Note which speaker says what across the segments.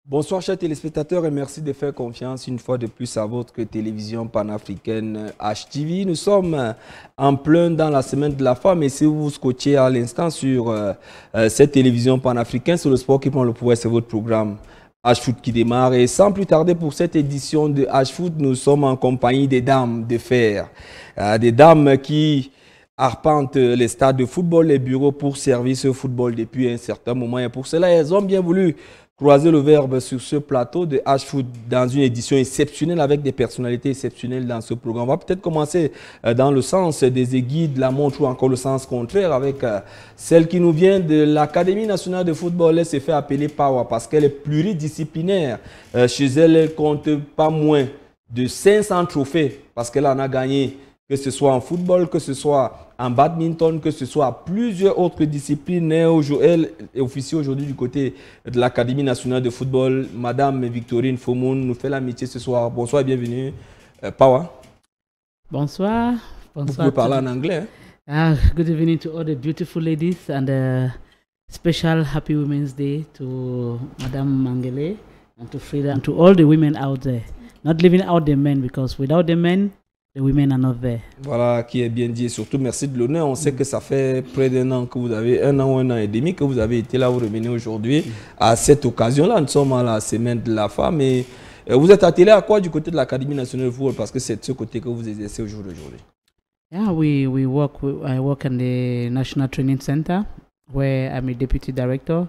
Speaker 1: Bonsoir chers téléspectateurs et merci de faire confiance une fois de plus à votre télévision panafricaine HTV. Nous sommes en plein dans la semaine de la femme et si vous scotchez à l'instant sur cette télévision panafricaine, sur le sport qui prend le pouvoir, c'est votre programme H-Foot qui démarre. Et sans plus tarder pour cette édition de H-Foot, nous sommes en compagnie des dames de fer. Des dames qui arpentent les stades de football, les bureaux pour servir ce football depuis un certain moment. Et pour cela, elles ont bien voulu croiser le verbe sur ce plateau de H-Foot dans une édition exceptionnelle avec des personnalités exceptionnelles dans ce programme. On va peut-être commencer dans le sens des aiguilles de la montre ou encore le sens contraire avec celle qui nous vient de l'Académie nationale de football. Elle s'est fait appeler Power parce qu'elle est pluridisciplinaire. Chez elle, elle compte pas moins de 500 trophées parce qu'elle en a gagné, que ce soit en football, que ce soit en badminton, que ce soit plusieurs autres disciplines. Elle est officielle aujourd'hui du côté de l'Académie nationale de football. Madame Victorine Fomoun nous fait l'amitié ce soir. Bonsoir et bienvenue. Power.
Speaker 2: Bonsoir.
Speaker 1: Vous pouvez parler en anglais.
Speaker 2: Good evening to all the beautiful ladies and a special happy Women's Day to Madame Mangele and to Frida and to all the women out there. Not leaving out the men because without the men, the women are not there. Voilà
Speaker 1: qui est bien dit et surtout merci de l'honneur. On sait que ça fait près d'un an que vous avez, un an et demi que vous avez été là. Vous revenez aujourd'hui à cette occasion-là. Nous sommes à la semaine de la femme et vous êtes attelé à quoi du côté de l'Académie nationale de football parce que c'est de ce côté que vous exercez au jour d'aujourd'hui.
Speaker 2: Yeah, I work in the National Training Center where I'm a deputy director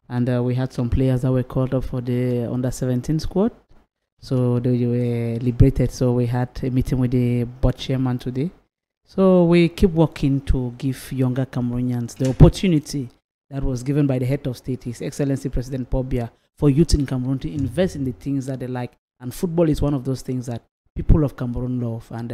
Speaker 2: and we had some players that were called up for the under-17 squad. So they were liberated. So we had a meeting with the board chairman today. So we keep working to give younger Cameroonians the opportunity that was given by the head of state, His Excellency President Paul Biya, for youth in Cameroon to invest in the things that they like. And football is one of those things that people of Cameroon love. And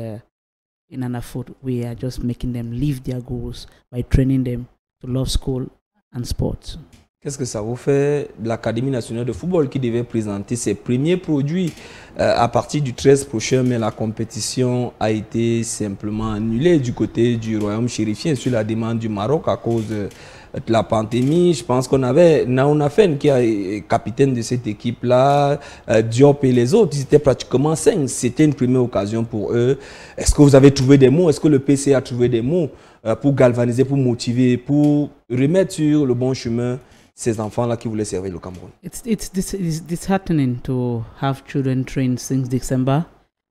Speaker 2: in Anafoot, we are just making them live their goals by training them to love school and sports.
Speaker 1: Qu'est-ce que ça vous fait de l'Académie nationale de football qui devait présenter ses premiers produits à partir du 13 prochain, mais la compétition a été simplement annulée du côté du royaume chérifien sur la demande du Maroc à cause de la pandémie. Je pense qu'on avait Naouna Fen qui est capitaine de cette équipe-là, Diop et les autres, ils étaient pratiquement 5. C'était une première occasion pour eux. Est-ce que vous avez trouvé des mots? Est-ce que le PC a trouvé des mots pour galvaniser, pour motiver, pour remettre sur le bon chemin ces enfants-là qui voulaient servir le Cameroun?
Speaker 2: It's disheartening to have children trained since December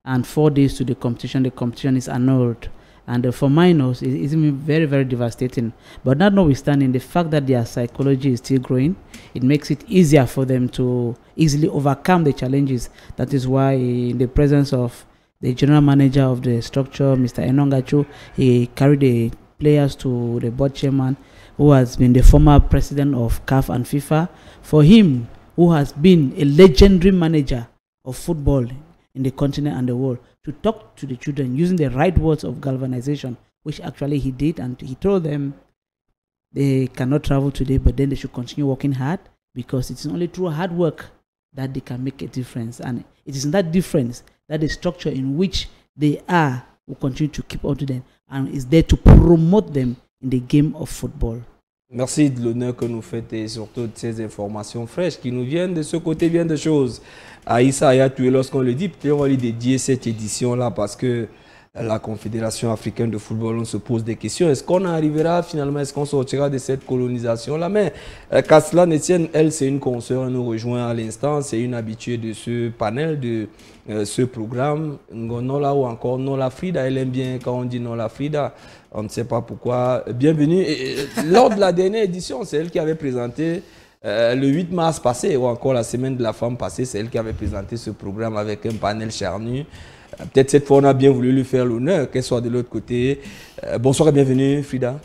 Speaker 2: and 4 days to the competition. The competition is annulled. And for minors, it's very, very devastating. But notwithstanding the fact that their psychology is still growing, it makes it easier for them to easily overcome the challenges. That is why in the presence of the general manager of the structure, Mr. Enongachu, he carried the players to the board chairman, who has been the former president of CAF and FIFA. For him, who has been a legendary manager of football in the continent and the world, to talk to the children using the right words of galvanization, which actually he did, and he told them they cannot travel today, but then they should continue working hard because it's only through hard work that they can make a difference. And it is in that difference that the structure in which they are will continue to keep on to them and is there to promote them in the game of football.
Speaker 1: Merci de l'honneur que nous faites et surtout de ces informations fraîches qui nous viennent de ce côté bien de choses. Aïssa Ayatou, lorsqu'on le dit, peut-être on va lui dédier cette édition-là parce que la Confédération africaine de football, on se pose des questions. Est-ce qu'on arrivera finalement, est-ce qu'on sortira de cette colonisation-là? Mais qu'à cela ne tienne, elle, c'est une consoeur, elle nous rejoint à l'instant, c'est une habituée de ce panel, de ce programme. Nola ou encore Nola Frida, elle aime bien quand on dit Nola Frida, on ne sait pas pourquoi. Bienvenue. Et, lors de la dernière édition, c'est elle qui avait présenté le 8 mars passé, ou encore la semaine de la femme passée, c'est elle qui avait présenté ce programme avec un panel charnu. Peut-être cette fois, on a bien voulu lui faire l'honneur, qu'elle soit de l'autre côté. Bonsoir et bienvenue, Frida.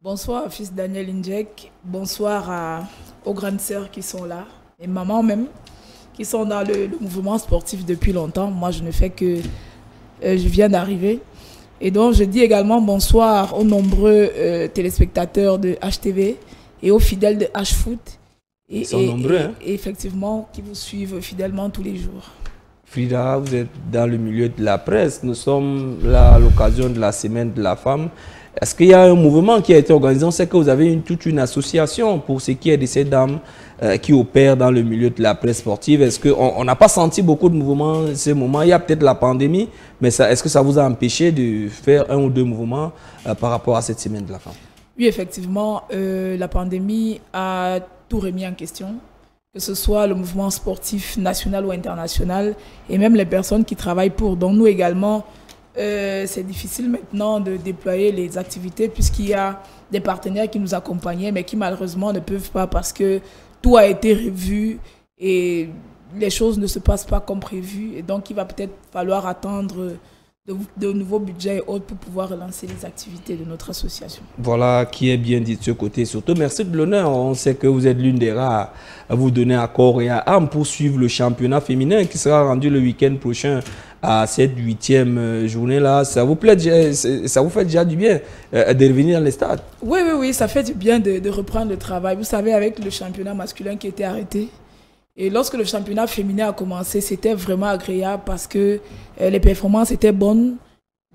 Speaker 3: Bonsoir, fils Daniel Indjek. Bonsoir aux grandes sœurs qui sont là, et maman même, qui sont dans le mouvement sportif depuis longtemps. Moi, je ne fais que... je viens d'arriver. Et donc, je dis également bonsoir aux nombreux téléspectateurs de HTV et aux fidèles de HFoot.
Speaker 1: Ils sont nombreux, hein?
Speaker 3: Et effectivement, qui vous suivent fidèlement tous les jours.
Speaker 1: Frida, vous êtes dans le milieu de la presse. Nous sommes là à l'occasion de la Semaine de la Femme. Est-ce qu'il y a un mouvement qui a été organisé? On sait que vous avez toute une association pour ce qui est de ces dames qui opèrent dans le milieu de la presse sportive. Est-ce qu'on n'a pas senti beaucoup de mouvements en ce moment? Il y a peut-être la pandémie, mais est-ce que ça vous a empêché de faire un ou deux mouvements par rapport à cette Semaine de la Femme?
Speaker 3: Oui, effectivement, la pandémie a tout remis en question, que ce soit le mouvement sportif national ou international, et même les personnes qui travaillent pour. Donc nous également, c'est difficile maintenant de déployer les activités puisqu'il y a des partenaires qui nous accompagnaient, mais qui malheureusement ne peuvent pas parce que tout a été revu et les choses ne se passent pas comme prévu. Et donc il va peut-être falloir attendre de nouveaux budgets et autres pour pouvoir relancer les activités de notre association.
Speaker 1: Voilà qui est bien dit de ce côté. Surtout, merci de l'honneur. On sait que vous êtes l'une des rares à vous donner à corps et à âme pour suivre le championnat féminin qui sera rendu le week-end prochain à cette 8e journée-là. Ça vous plaît, ça vous fait déjà du bien de revenir dans les stades?
Speaker 3: Oui, ça fait du bien de reprendre le travail. Vous savez, avec le championnat masculin qui était arrêté, et lorsque le championnat féminin a commencé, c'était vraiment agréable parce que les performances étaient bonnes.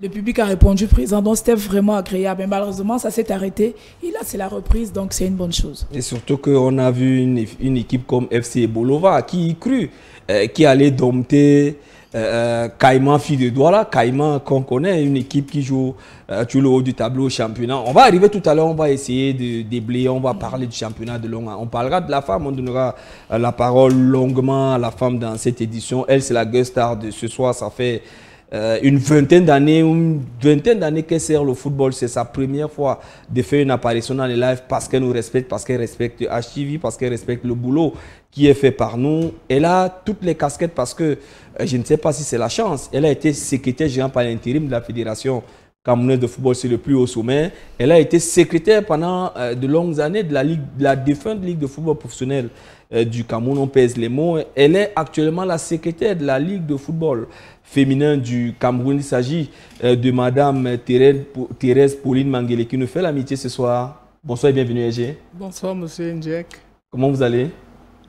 Speaker 3: Le public a répondu présent, donc c'était vraiment agréable. Mais malheureusement, ça s'est arrêté. Et là, c'est la reprise, donc c'est une bonne chose. Et
Speaker 1: surtout qu'on a vu une équipe comme FC Bolova qui y crut, qui allait dompter Caïman, fille de Douala. Caïman, qu'on connaît, une équipe qui joue sur le haut du tableau au championnat. On va arriver tout à l'heure, on va essayer de déblayer, on va parler du championnat de Longa. On parlera de la femme, on donnera la parole longuement à la femme dans cette édition. Elle, c'est la guest star de ce soir, ça fait une vingtaine d'années qu'elle sert le football. C'est sa première fois de faire une apparition dans les lives parce qu'elle nous respecte, parce qu'elle respecte HTV, parce qu'elle respecte le boulot qui est fait par nous. Elle a toutes les casquettes parce que je ne sais pas si c'est la chance. Elle a été secrétaire générale par l'intérim de la Fédération camerounaise de football, c'est le plus haut sommet. Elle a été secrétaire pendant de longues années de la défunte Ligue de football professionnel du Cameroun, on pèse les mots. Elle est actuellement la secrétaire de la Ligue de football féminin du Cameroun. Il s'agit de Madame Thérèse Pauline Manguele qui nous fait l'amitié ce soir. Bonsoir et bienvenue, Égé.
Speaker 4: Bonsoir, monsieur Ndjek.
Speaker 1: Comment vous allez?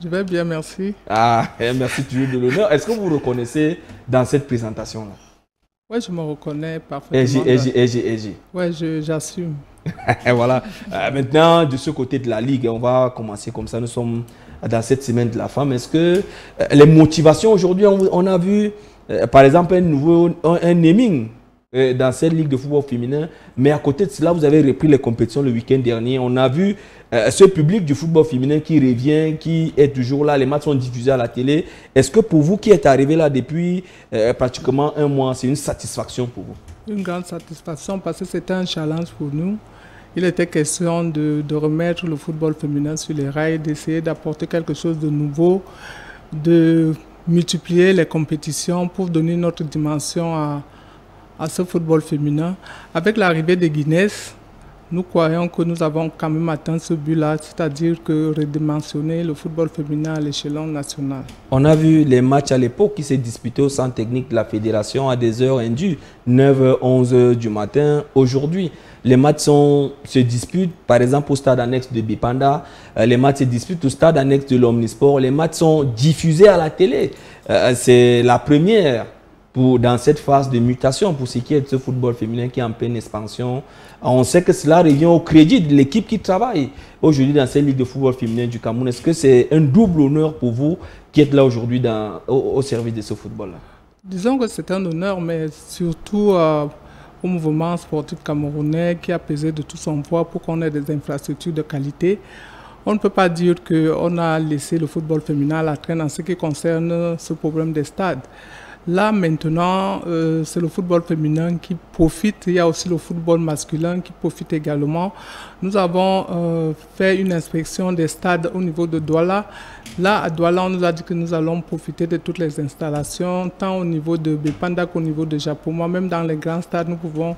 Speaker 4: Je vais bien, merci.
Speaker 1: Ah, merci toujours de l'honneur. Est-ce que vous vous reconnaissez dans cette présentation-là?
Speaker 4: Oui, je me reconnais parfaitement.
Speaker 1: Égé.
Speaker 4: Oui, j'assume.
Speaker 1: Voilà. Maintenant, de ce côté de la Ligue, on va commencer comme ça. Nous sommes dans cette semaine de la femme. Est-ce que les motivations aujourd'hui, on a vu, par exemple, un naming dans cette Ligue de football féminin, mais à côté de cela, vous avez repris les compétitions le week-end dernier. On a vu ce public du football féminin qui revient, qui est toujours là. Les matchs sont diffusés à la télé. Est-ce que pour vous qui êtes arrivé là depuis pratiquement un mois, c'est une satisfaction pour vous?
Speaker 4: Une grande satisfaction parce que c'était un challenge pour nous. Il était question de remettre le football féminin sur les rails, d'essayer d'apporter quelque chose de nouveau, de multiplier les compétitions pour donner notre dimension à ce football féminin. Avec l'arrivée de Guinness, nous croyons que nous avons quand même atteint ce but-là, c'est-à-dire que redimensionner le football féminin à l'échelon national. On
Speaker 1: a vu les matchs à l'époque qui s'est disputés au centre technique de la fédération à des heures indues, 9h, 11h du matin. Aujourd'hui, les matchs se disputent par exemple au stade annexe de Bipanda, les matchs se disputent au stade annexe de l'Omnisport, les matchs sont diffusés à la télé. C'est la première dans cette phase de mutation pour ce qui est de ce football féminin qui est en pleine expansion. On sait que cela revient au crédit de l'équipe qui travaille aujourd'hui dans cette Ligue de football féminin du Cameroun. Est-ce que c'est un double honneur pour vous qui êtes là aujourd'hui au service de ce football-là?
Speaker 4: Disons que c'est un honneur, mais surtout au mouvement sportif camerounais qui a pesé de tout son poids pour qu'on ait des infrastructures de qualité. On ne peut pas dire qu'on a laissé le football féminin à la traîne en ce qui concerne ce problème des stades. Là, maintenant, c'est le football féminin qui profite. Il y a aussi le football masculin qui profite également. Nous avons fait une inspection des stades au niveau de Douala. Là, à Douala, on nous a dit que nous allons profiter de toutes les installations, tant au niveau de Bepanda qu'au niveau de Japoma. Même dans les grands stades, nous pouvons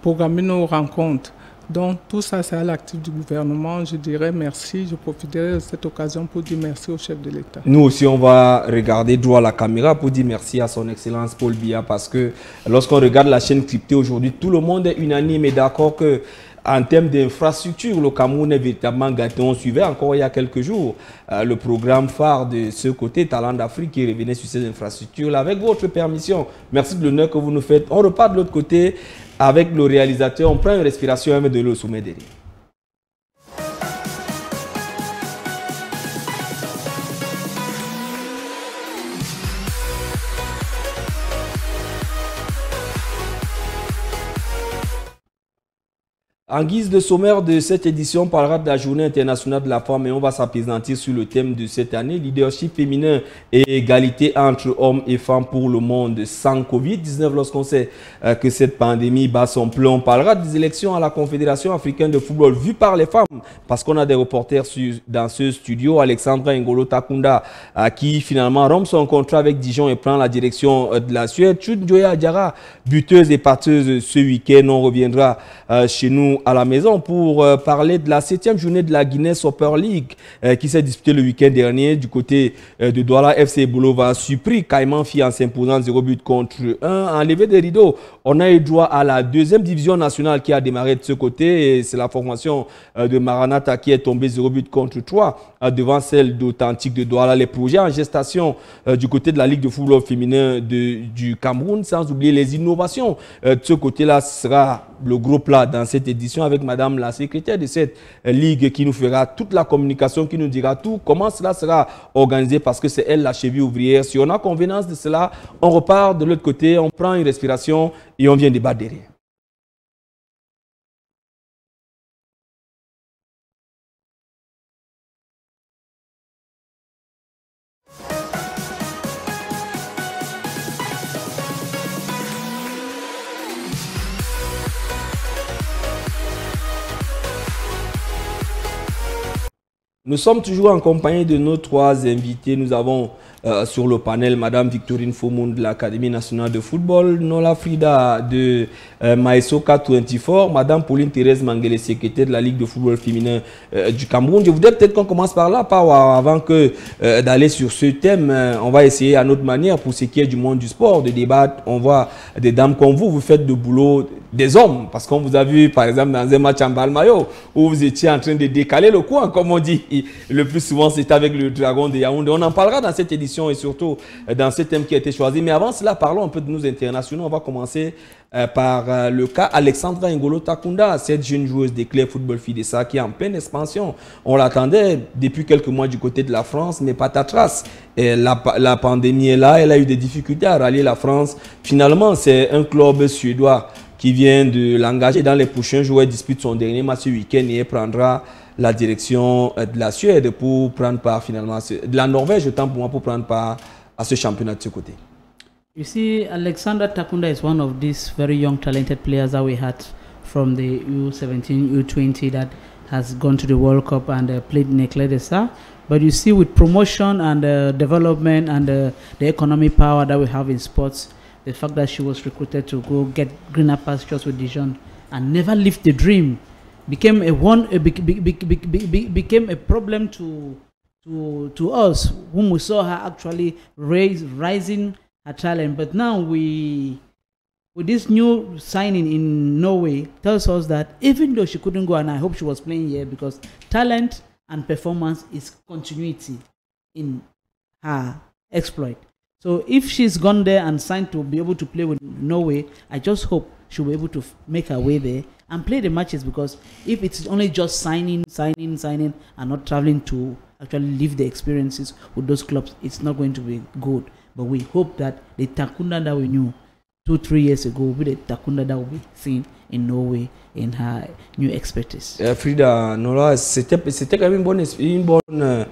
Speaker 4: programmer nos rencontres. Donc tout ça, c'est à l'actif du gouvernement. Je dirais merci. Je profiterai de cette occasion pour dire merci au chef de l'État.
Speaker 1: Nous aussi, on va regarder droit à la caméra pour dire merci à son Excellence Paul Biya, parce que lorsqu'on regarde la chaîne cryptée aujourd'hui, tout le monde est unanime et d'accord que en termes d'infrastructure, le Cameroun est véritablement gâté. On suivait encore il y a quelques jours le programme phare de ce côté, Talent d'Afrique, qui revenait sur ces infrastructures-là. Avec votre permission, merci de l'honneur que vous nous faites. On repart de l'autre côté avec le réalisateur. On prend une respiration et met de l'eau au sommet derrière. En guise de sommaire de cette édition, on parlera de la Journée internationale de la femme et on va s'appesantir sur le thème de cette année, leadership féminin et égalité entre hommes et femmes pour le monde sans Covid-19. Lorsqu'on sait que cette pandémie bat son plein, on parlera des élections à la Confédération africaine de football vues par les femmes, parce qu'on a des reporters dans ce studio. Alexandra Ngolo Takunda qui finalement rompt son contrat avec Dijon et prend la direction de la Suède. Chunjoya Adjara, buteuse et batteuse ce week-end. On reviendra chez nous à la maison pour parler de la 7e journée de la Guinness Super League qui s'est disputée le week-end dernier du côté de Douala. FC Boulova a surpris Caïman Fi en s'imposant 0 but contre 1. En levée des rideaux, on a eu droit à la 2e division nationale qui a démarré de ce côté et c'est la formation de Maranatha qui est tombée 0 but contre 3 devant celle d'Authentique de Douala. Les projets en gestation du côté de la Ligue de football féminin du Cameroun, sans oublier les innovations de ce côté-là, sera le gros plat dans cette édition avec madame la secrétaire de cette ligue qui nous fera toute la communication, qui nous dira tout, comment cela sera organisé parce que c'est elle la cheville ouvrière. Si on a convenance de cela, on repart de l'autre côté, on prend une respiration et on vient débattre derrière. Nous sommes toujours en compagnie de nos 3 invités. Nous avons sur le panel Madame Victorine Foumoun de l'Académie nationale de football, Nola Frida de Maesoka 24, Madame Pauline Thérèse Mangele, secrétaire de la Ligue de football féminin du Cameroun. Je voudrais peut-être qu'on commence par là, avant que d'aller sur ce thème. On va essayer à notre manière, pour ce qui est du monde du sport, de débattre. On voit des dames comme vous faites le boulot des hommes, parce qu'on vous a vu par exemple dans un match en Balmayo où vous étiez en train de décaler le coin, comme on dit. Le plus souvent c'était avec le Dragon de Yaoundé. On en parlera dans cette édition et surtout dans ce thème qui a été choisi. Mais avant cela, parlons un peu de nos internationaux. On va commencer par le cas Alexandra Ngolo Takunda, cette jeune joueuse des Clés Football Fidessa qui est en pleine expansion. On l'attendait depuis quelques mois du côté de la France, mais patatras. La pandémie est là, elle a eu des difficultés à rallier la France. Finalement, c'est un club suédois qui vient de l'engager dans les prochains jours. Elle dispute son dernier match ce week-end et elle prendra la direction de la Suède pour prendre part finalement, de la Norvège autant pour moi, pour prendre part à ce championnat de ce côté.
Speaker 2: You see, Alexandra Takunda is one of these very young talented players that we had from the U17, U20 that has gone to the World Cup and played in Ecledesa. But you see, with promotion and development and the economic power that we have in sports, the fact that she was recruited to go get greener pastures with Dijon and never lived the dream became became a problem to us, whom we saw her actually rising her talent. But now with this new signing in Norway, tells us that even though she couldn't go, and I hope she was playing here, because talent and performance is continuity in her exploit. So if she's gone there and signed to be able to play with Norway, I just hope she'll be able to make her way there and play the matches, because if it's only just signing and not traveling to actually live the experiences with those clubs, it's not going to be good. But we hope that the Takunda that we knew 2-3 years ago will be the Takunda that will be seen in Norway in her new expertise.
Speaker 1: Frida, Nola, c'était quand même une bonne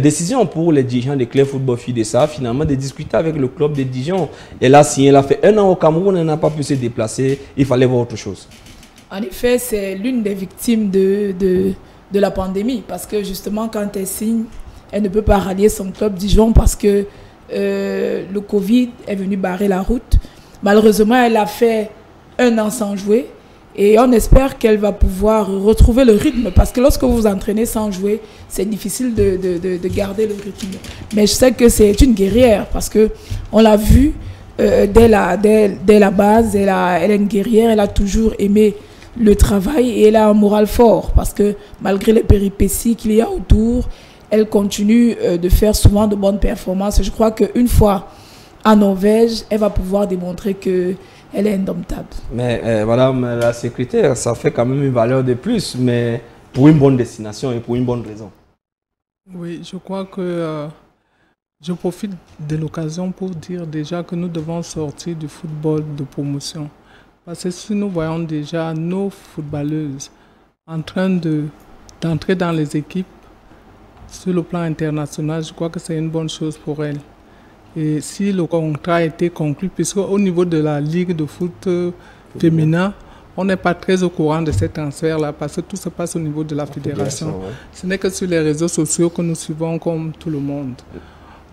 Speaker 1: décision pour les dirigeants de Clé Football Fidessa, finalement, de discuter avec le club de Dijon. Elle a signé, elle a fait 1 an au Cameroun, elle n'a pas pu se déplacer, il fallait voir autre chose.
Speaker 3: En effet, c'est l'une des victimes de la pandémie, parce que justement, quand elle signe, elle ne peut pas rallier son club Dijon parce que le Covid est venu barrer la route. Malheureusement, elle a fait 1 an sans jouer. Et on espère qu'elle va pouvoir retrouver le rythme. Parce que lorsque vous vous entraînez sans jouer, c'est difficile de garder le rythme. Mais je sais que c'est une guerrière. Parce qu'on l'a vu dès la base. Elle est une guerrière. Elle a toujours aimé le travail. Et elle a un moral fort. Parce que malgré les péripéties qu'il y a autour, elle continue de faire souvent de bonnes performances. Je crois qu'une fois en Norvège, elle va pouvoir démontrer qu'elle est indomptable.
Speaker 1: Mais madame la secrétaire, ça fait quand même une valeur de plus, mais pour une bonne destination et pour une bonne raison.
Speaker 4: Oui, je crois que je profite de l'occasion pour dire déjà que nous devons sortir du football de promotion. Parce que si nous voyons déjà nos footballeuses en train d'entrer dans les équipes, sur le plan international, je crois que c'est une bonne chose pour elle. Et si le contrat a été conclu, puisque au niveau de la Ligue de foot féminin, on n'est pas très au courant de ces transferts-là, parce que tout se passe au niveau de la fédération. Ouais. Ce n'est que sur les réseaux sociaux que nous suivons comme tout le monde.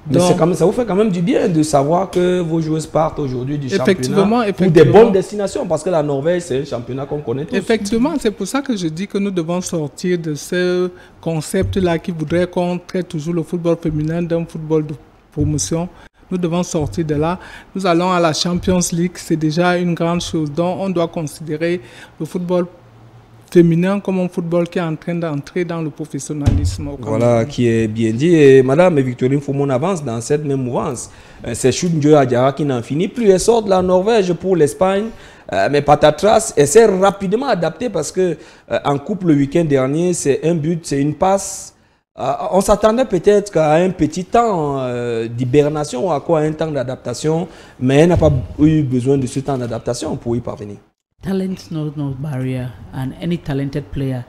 Speaker 1: Mais ça vous fait quand même du bien de savoir que vos joueuses partent aujourd'hui du championnat pour des bonnes destinations, parce que la Norvège, c'est un championnat qu'on connaît tous.
Speaker 4: Effectivement, c'est pour ça que je dis que nous devons sortir de ce concept-là qui voudrait qu'on traite toujours le football féminin d'un football de promotion. Nous devons sortir de là. Nous allons à la Champions League, c'est déjà une grande chose. Donc, on doit considérer le football féminin comme un football qui est en train d'entrer dans le professionnalisme.
Speaker 1: Voilà, qui est bien dit. Et Madame Victorine Foumon avance dans cette même mouvance. C'est Chut Njoya Adjara qui n'en finit plus. Elle sort de la Norvège pour l'Espagne. Mais Patatras s'est rapidement adapté parce que en coupe le week-end dernier, c'est un but, c'est une passe. On s'attendait peut-être qu'à un petit temps d'hibernation ou à un temps d'adaptation, mais elle n'a pas eu besoin de ce temps d'adaptation pour y parvenir.
Speaker 2: Talent knows no barrier, and any talented player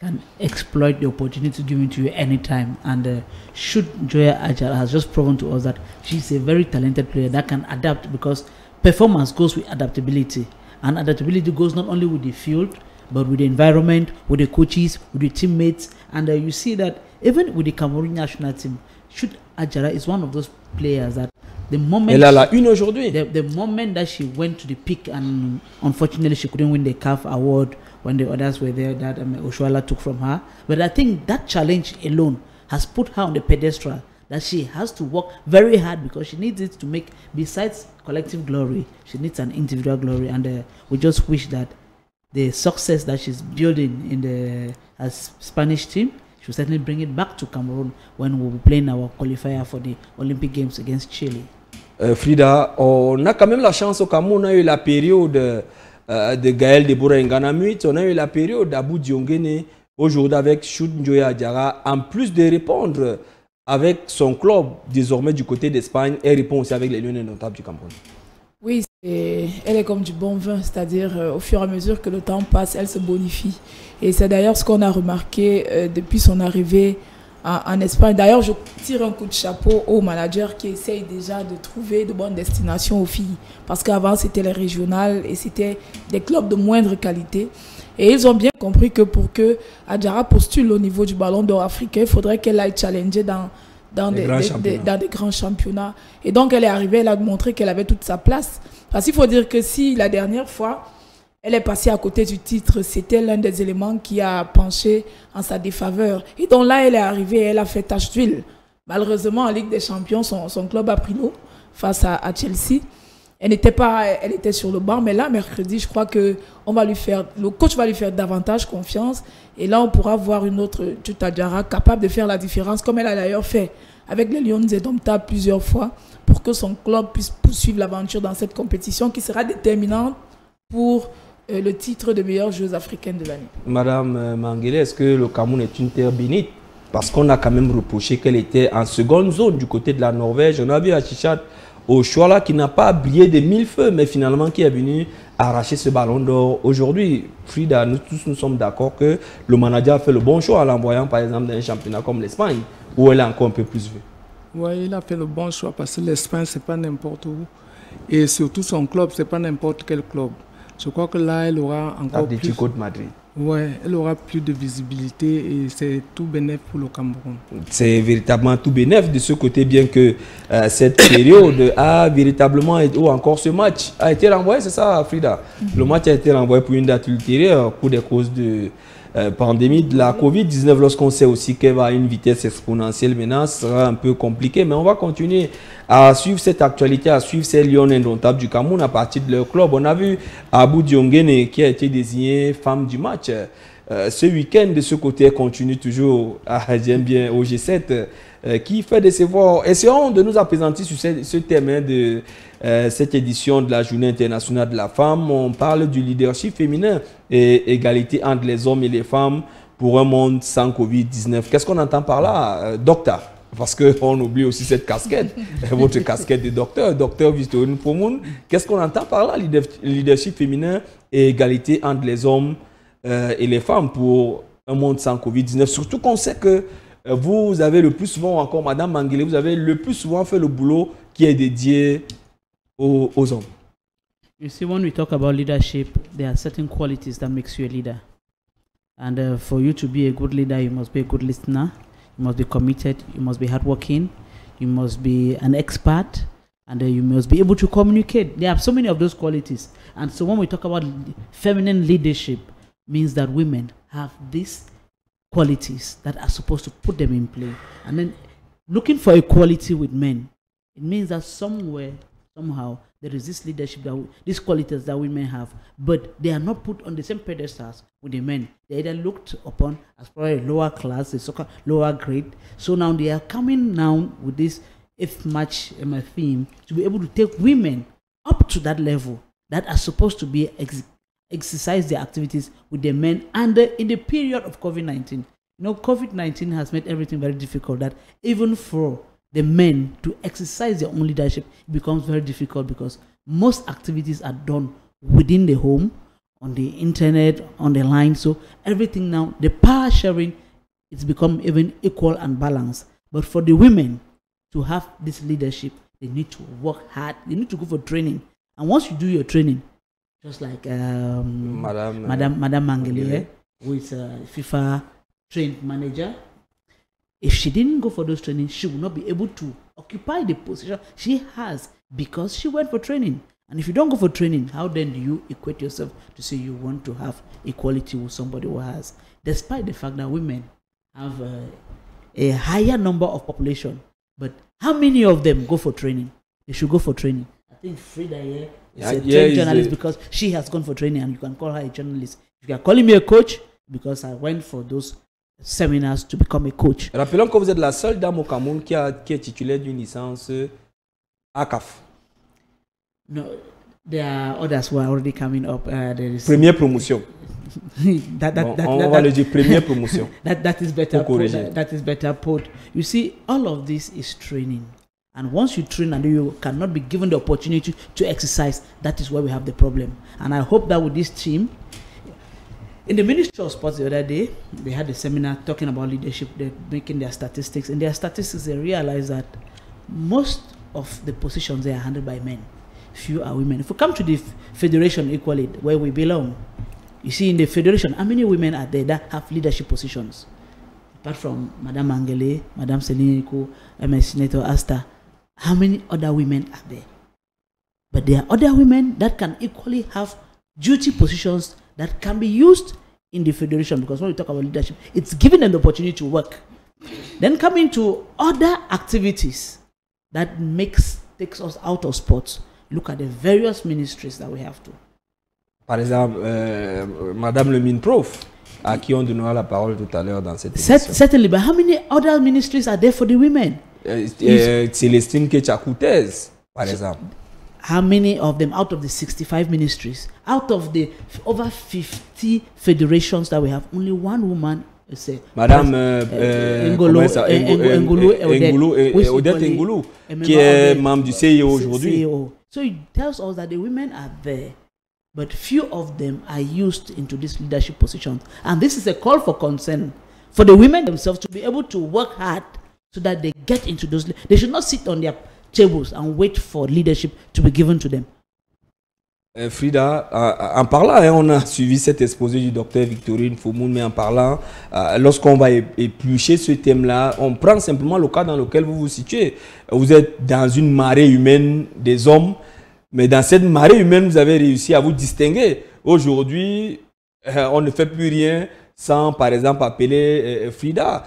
Speaker 2: can exploit the opportunity given to you anytime. And Chut Njoya Adjara has just proven to us that she's a very talented player that can adapt, because performance goes with adaptability. And adaptability goes not only with the field, but with the environment, with the coaches, with the teammates. And you see that even with the Cameroon national team, Chut Adjara is one of those players that the moment
Speaker 1: elle a la une aujourd'hui.
Speaker 2: The moment that she went to the peak, and unfortunately she couldn't win the CAF award when the others were there that Oshuala took from her. But I think that challenge alone has put her on the pedestal that she has to work very hard, because she needs it to make, besides collective glory, she needs an individual glory. And we just wish that the success that she's building in the Spanish team, she'll certainly bring it back to Cameroon when we'll be playing our qualifier for the Olympic Games against Chile.
Speaker 1: Frida, on a quand même la chance au Cameroun. On a eu la période de Gaël Deborah Nganamuit, on a eu la période d'Abou Diongene, aujourd'hui avec Chut Njoya Adjara. En plus de répondre avec son club, désormais du côté d'Espagne, elle répond aussi avec les Lions indomptables du Cameroun.
Speaker 3: Oui, elle est comme du bon vin, c'est-à-dire au fur et à mesure que le temps passe, elle se bonifie. Et c'est d'ailleurs ce qu'on a remarqué depuis son arrivée en Espagne. D'ailleurs, je tire un coup de chapeau aux managers qui essayent déjà de trouver de bonnes destinations aux filles. Parce qu'avant, c'était les régionales et c'était des clubs de moindre qualité. Et ils ont bien compris que pour que Adjara postule au niveau du Ballon d'Or africain, il faudrait qu'elle aille challenger dans des grands championnats. Et donc, elle est arrivée, elle a montré qu'elle avait toute sa place. Parce qu'il faut dire que si la dernière fois, elle est passée à côté du titre, c'était l'un des éléments qui a penché en sa défaveur. Et donc là, elle est arrivée et elle a fait tache d'huile. Malheureusement, en Ligue des Champions, son club a pris l'eau face à Chelsea. Elle était sur le banc, mais là, mercredi, je crois que le coach va lui faire davantage confiance. Et là, on pourra voir une autre Chut Adjara capable de faire la différence, comme elle a d'ailleurs fait avec les Lions indomptables plusieurs fois, pour que son club puisse poursuivre l'aventure dans cette compétition qui sera déterminante pour le titre de meilleure joueuse africaine de l'année.
Speaker 1: Madame Mangele, est-ce que le Cameroun est une terre bénite? Parce qu'on a quand même reproché qu'elle était en seconde zone du côté de la Norvège. On a vu Achichat Oshuala qui n'a pas brillé de mille feux, mais finalement qui est venu arracher ce ballon d'or aujourd'hui. Frida, nous tous nous sommes d'accord que le manager a fait le bon choix en l'envoyant par exemple dans un championnat comme l'Espagne, où elle est encore un peu plus vue.
Speaker 4: Oui, il a fait le bon choix parce que l'Espagne, ce n'est pas n'importe où. Et surtout son club, ce n'est pas n'importe quel club. Je crois que là, elle aura encore plus...
Speaker 1: Atlético de Madrid.
Speaker 4: Ouais, elle aura plus de visibilité et c'est tout bénéfique pour le Cameroun.
Speaker 1: C'est véritablement tout bénéfique de ce côté, bien que cette période a véritablement, ou encore ce match a été renvoyé, c'est ça Frida? Le match a été renvoyé pour une date ultérieure pour des causes de pandémie de la Covid-19, lorsqu'on sait aussi qu'elle va à une vitesse exponentielle maintenant, ce sera un peu compliqué, mais on va continuer à suivre cette actualité, à suivre ces Lions indomptables du Cameroun à partir de leur club. On a vu Abou Diongene qui a été désignée femme du match. Ce week-end, de ce côté, elle continue toujours, j'aime bien, au G7, qui fait de ses voix. Essayons de nous apaisantir sur ce thème de cette édition de la Journée internationale de la femme. On parle du leadership féminin et égalité entre les hommes et les femmes pour un monde sans Covid-19. Qu'est-ce qu'on entend par là, docteur? Parce qu'on oublie aussi cette casquette, votre casquette de docteur, docteur Victorine Pomoun. Qu'est-ce qu'on entend par là, leadership féminin et égalité entre les hommes et les femmes pour un monde sans Covid-19? Surtout qu'on sait que vous avez le plus souvent, encore Madame Manguele, vous avez le plus souvent fait le boulot qui est dédié aux hommes.
Speaker 2: You see, when we talk about leadership, there are certain qualities that makes you a leader. And for you to be a good leader, you must be a good listener. You must be committed, you must be hardworking, you must be an expert, and you must be able to communicate. There are so many of those qualities. And so when we talk about feminine leadership, means that women have these qualities that are supposed to put them in play. And then looking for equality with men, it means that somewhere, somehow, there is this leadership, these qualities that women have, but they are not put on the same pedestals with the men. They either looked upon as probably a lower class, a lower grade. So now they are coming now with this eighth March theme to be able to take women up to that level that are supposed to be exercise their activities with the men. And in the period of COVID-19, you know, COVID-19 has made everything very difficult, that even for the men to exercise their own leadership, it becomes very difficult because most activities are done within the home, on the internet, on the line. So everything now, the power sharing, it's become even equal and balanced. But for the women to have this leadership, they need to work hard. They need to go for training. And once you do your training, just like Madame Manguele, who is a FIFA trained manager, if she didn't go for those trainings, she would not be able to occupy the position she has because she went for training. And if you don't go for training, how then do you equate yourself to say you want to have equality with somebody who has? Despite the fact that women have a higher number of population, but how many of them go for training? They should go for training. I think Frida here is a trained journalist because she has gone for training, and you can call her a journalist. If you are calling me a coach, because I went for those seminars to become a coach.
Speaker 1: Rappelons que vous êtes la seule dame au Cameroun qui est titulaire d'une licence ACAF.
Speaker 2: No, there are others who are already coming up. There is
Speaker 1: première promotion. On va le dire première promotion.
Speaker 2: That is better. That is better put. You see, all of this is training. And once you train and you cannot be given the opportunity to exercise, that is where we have the problem. And I hope that with this team, in the Ministry of Sports the other day, they had a seminar talking about leadership. They're making their statistics. In their statistics, they realize that most of the positions they are handled by men. Few are women. If we come to the federation equally, where we belong, you see in the federation, how many women are there that have leadership positions? Apart from Madame Manguele, Madame Seliniko, MS Senator Asta, how many other women are there? But there are other women that can equally have duty positions that can be used in the federation, because when we talk about leadership, it's giving them the opportunity to work. Then coming to other activities that takes us out of sports, look at the various ministries that we have to.
Speaker 1: Par exemple, Madame le Minprof, à qui on donnera la parole tout à l'heure dans cette émission.
Speaker 2: Certainly, but how many other ministries are there for the women?
Speaker 1: Célestine Ketchakoutez, par exemple.
Speaker 2: How many of them out of the 65 ministries, out of the over 50 federations that we have, only one woman is
Speaker 1: Madame Odette Ngoulou, qui est membre du CIO aujourd'hui.
Speaker 2: So it tells us that the women are there, but few of them are used into this leadership position. And this is a call for concern for the women themselves to be able to work hard so that they get into those. They should not sit on their tables and wait for leadership to be given to them.
Speaker 1: Frida, en parlant, hein, on a suivi cet exposé du docteur Victorine Foumoun, mais en parlant, lorsqu'on va éplucher ce thème-là, on prend simplement le cas dans lequel vous vous situez. Vous êtes dans une marée humaine des hommes, mais dans cette marée humaine, vous avez réussi à vous distinguer. Aujourd'hui, on ne fait plus rien sans, par exemple, appeler Frida,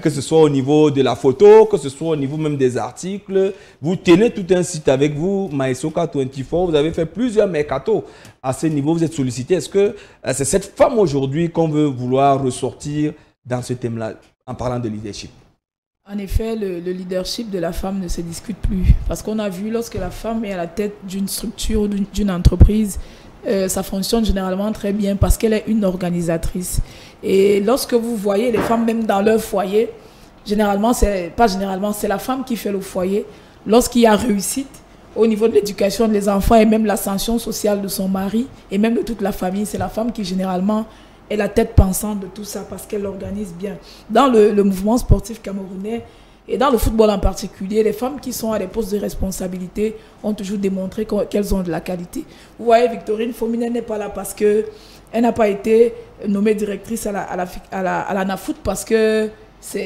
Speaker 1: que ce soit au niveau de la photo, que ce soit au niveau même des articles. Vous tenez tout un site avec vous, Maesoka24, vous avez fait plusieurs mercatos à ce niveau, vous êtes sollicité. Est-ce que c'est cette femme aujourd'hui qu'on veut vouloir ressortir dans ce thème-là, en parlant de leadership?
Speaker 3: En effet, le leadership de la femme ne se discute plus. Parce qu'on a vu, lorsque la femme est à la tête d'une structure, d'une entreprise, ça fonctionne généralement très bien parce qu'elle est une organisatrice. Et lorsque vous voyez les femmes même dans leur foyer, généralement, c'est la femme qui fait le foyer. Lorsqu'il y a réussite au niveau de l'éducation des enfants et même l'ascension sociale de son mari et même de toute la famille, c'est la femme qui généralement est la tête pensante de tout ça parce qu'elle l'organise bien. Dans le mouvement sportif camerounais, et dans le football en particulier, les femmes qui sont à des postes de responsabilité ont toujours démontré qu'elles ont de la qualité. Vous voyez, Victorine Fomine n'est pas là parce qu'elle n'a pas été nommée directrice à la NAFOOT parce que